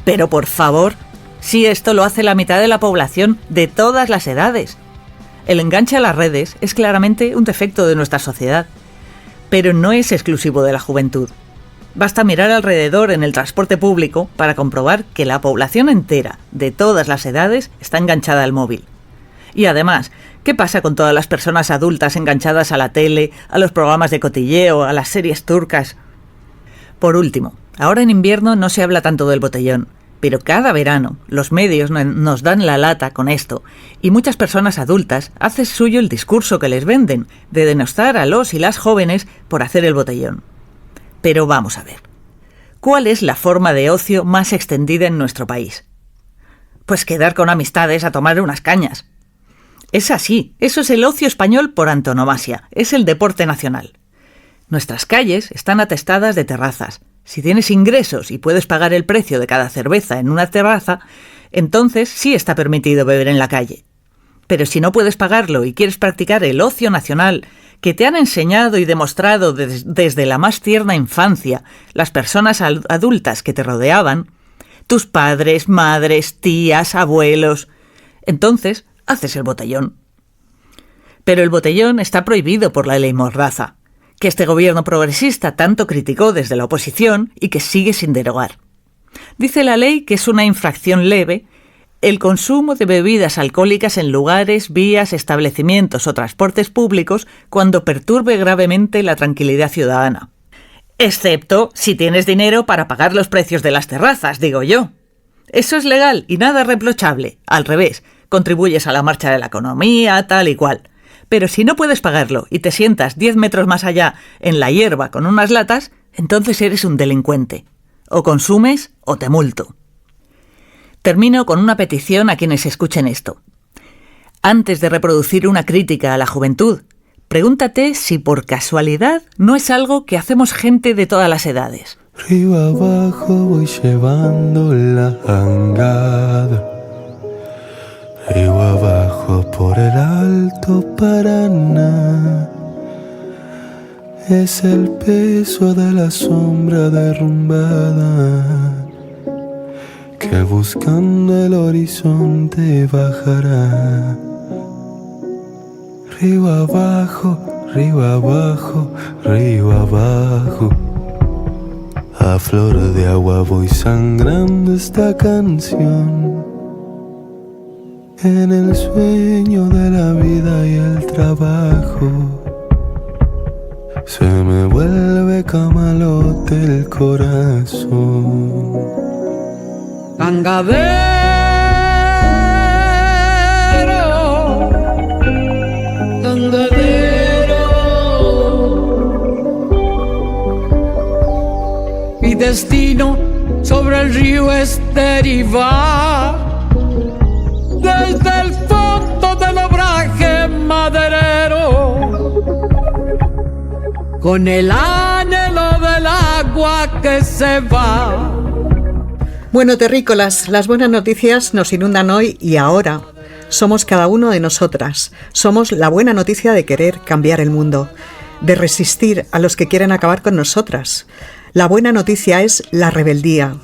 Pero por favor, si esto lo hace la mitad de la población de todas las edades. El enganche a las redes es claramente un defecto de nuestra sociedad, pero no es exclusivo de la juventud. Basta mirar alrededor en el transporte público para comprobar que la población entera, de todas las edades, está enganchada al móvil. Y además, ¿qué pasa con todas las personas adultas enganchadas a la tele, a los programas de cotilleo, a las series turcas? Por último, ahora en invierno no se habla tanto del botellón, pero cada verano los medios nos dan la lata con esto y muchas personas adultas hacen suyo el discurso que les venden de denostar a los y las jóvenes por hacer el botellón. Pero vamos a ver, ¿cuál es la forma de ocio más extendida en nuestro país? Pues quedar con amistades a tomar unas cañas. Es así, eso es el ocio español por antonomasia, es el deporte nacional. Nuestras calles están atestadas de terrazas. Si tienes ingresos y puedes pagar el precio de cada cerveza en una terraza, entonces sí está permitido beber en la calle. Pero si no puedes pagarlo y quieres practicar el ocio nacional que te han enseñado y demostrado desde la más tierna infancia las personas adultas que te rodeaban, tus padres, madres, tías, abuelos, entonces haces el botellón. Pero el botellón está prohibido por la ley Mordaza, que este gobierno progresista tanto criticó desde la oposición y que sigue sin derogar. Dice la ley que es una infracción leve el consumo de bebidas alcohólicas en lugares, vías, establecimientos o transportes públicos cuando perturbe gravemente la tranquilidad ciudadana. Excepto si tienes dinero para pagar los precios de las terrazas, digo yo. Eso es legal y nada reprochable. Al revés, contribuyes a la marcha de la economía, tal y cual. Pero si no puedes pagarlo y te sientas 10 metros más allá en la hierba con unas latas, entonces eres un delincuente. O consumes o te multo. Termino con una petición a quienes escuchen esto. Antes de reproducir una crítica a la juventud, pregúntate si por casualidad no es algo que hacemos gente de todas las edades. Río abajo voy llevando la jangada. Río abajo por el Alto Paraná. Es el peso de la sombra derrumbada que buscando el horizonte bajará. Río abajo, río abajo, río abajo. A flor de agua voy sangrando esta canción. En el sueño de la vida y el trabajo se me vuelve camalote el corazón. Tangadero, tangadero. Mi destino sobre el río es derivar desde el fondo del obraje maderero, con el anhelo del agua que se va. Bueno, terrícolas, las buenas noticias nos inundan hoy y ahora. Somos cada uno de nosotras. Somos la buena noticia de querer cambiar el mundo, de resistir a los que quieren acabar con nosotras. La buena noticia es la rebeldía,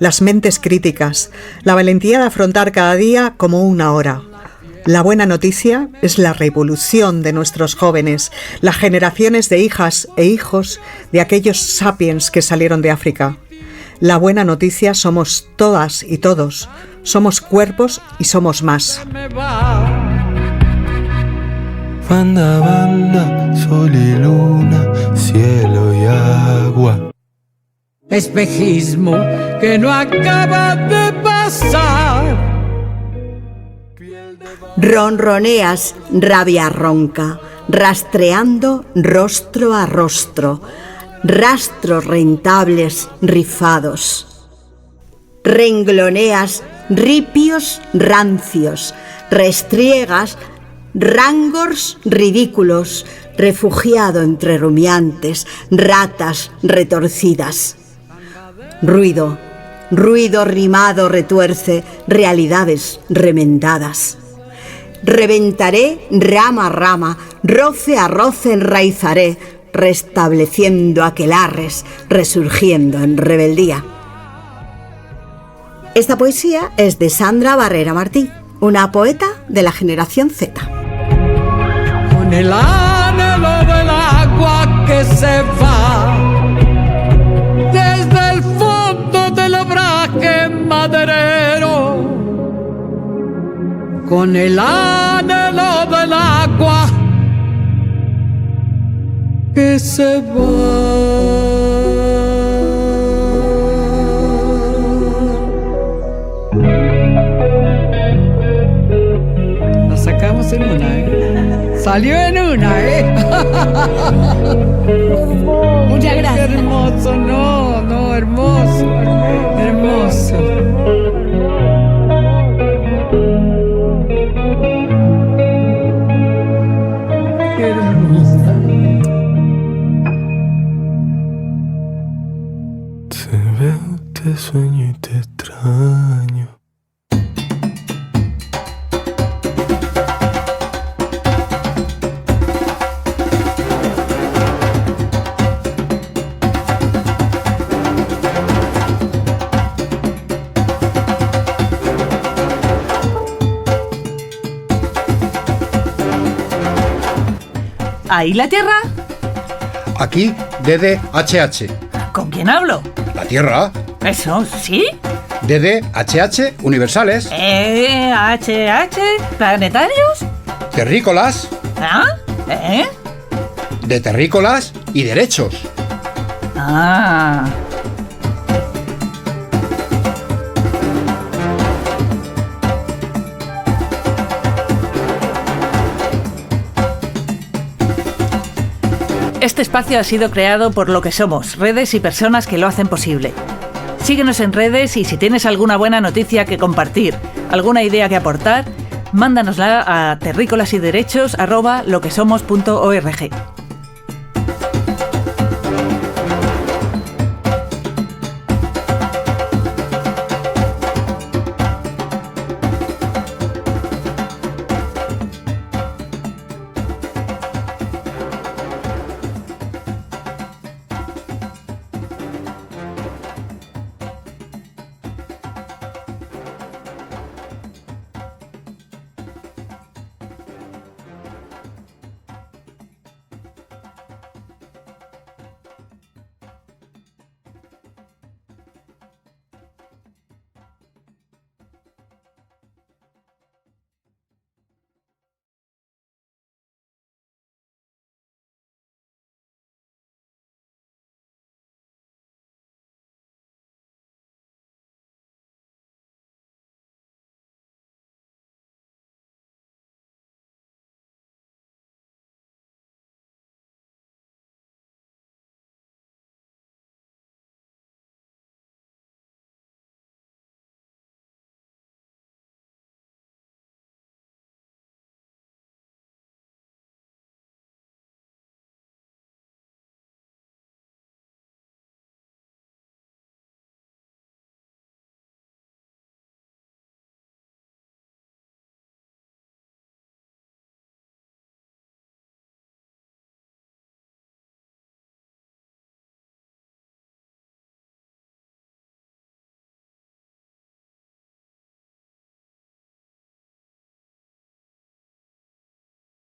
las mentes críticas, la valentía de afrontar cada día como una hora. La buena noticia es la revolución de nuestros jóvenes, las generaciones de hijas e hijos de aquellos sapiens que salieron de África. La buena noticia somos todas y todos, somos cuerpos y somos más. Banda, banda, sol y luna, cielo y agua. Espejismo que no acaba de pasar. Ronroneas, rabia ronca, rastreando rostro a rostro. Rastros rentables rifados. Rengloneas ripios rancios, restriegas rangors ridículos, refugiado entre rumiantes, ratas retorcidas. Ruido, ruido rimado retuerce realidades remendadas. reventaré rama a rama, roce a roce enraizaré, restableciendo aquelarres, resurgiendo en rebeldía. Esta poesía es de Sandra Barrera Martí, una poeta de la generación Z. Con el anhelo del agua que se va desde el fondo del obraje maderero, con el anhelo del agua que se va. La sacamos en una, ¿eh? Salió en una, ¿eh? Muchas gracias. Qué hermoso, no, hermoso, hermoso. Qué hermosa. Te veo, te sueño y te extraño. ¿Ahí la Tierra? Aquí, DDHH. ¿Con quién hablo? La Tierra. Eso, ¿sí? DDHH universales. HH, planetarios. Terrícolas. ¿Ah? De terrícolas y derechos. Ah. Este espacio ha sido creado por Lo que Somos, redes y personas que lo hacen posible. Síguenos en redes y si tienes alguna buena noticia que compartir, alguna idea que aportar, mándanosla a terrícolasyderechos@loquesomos.org.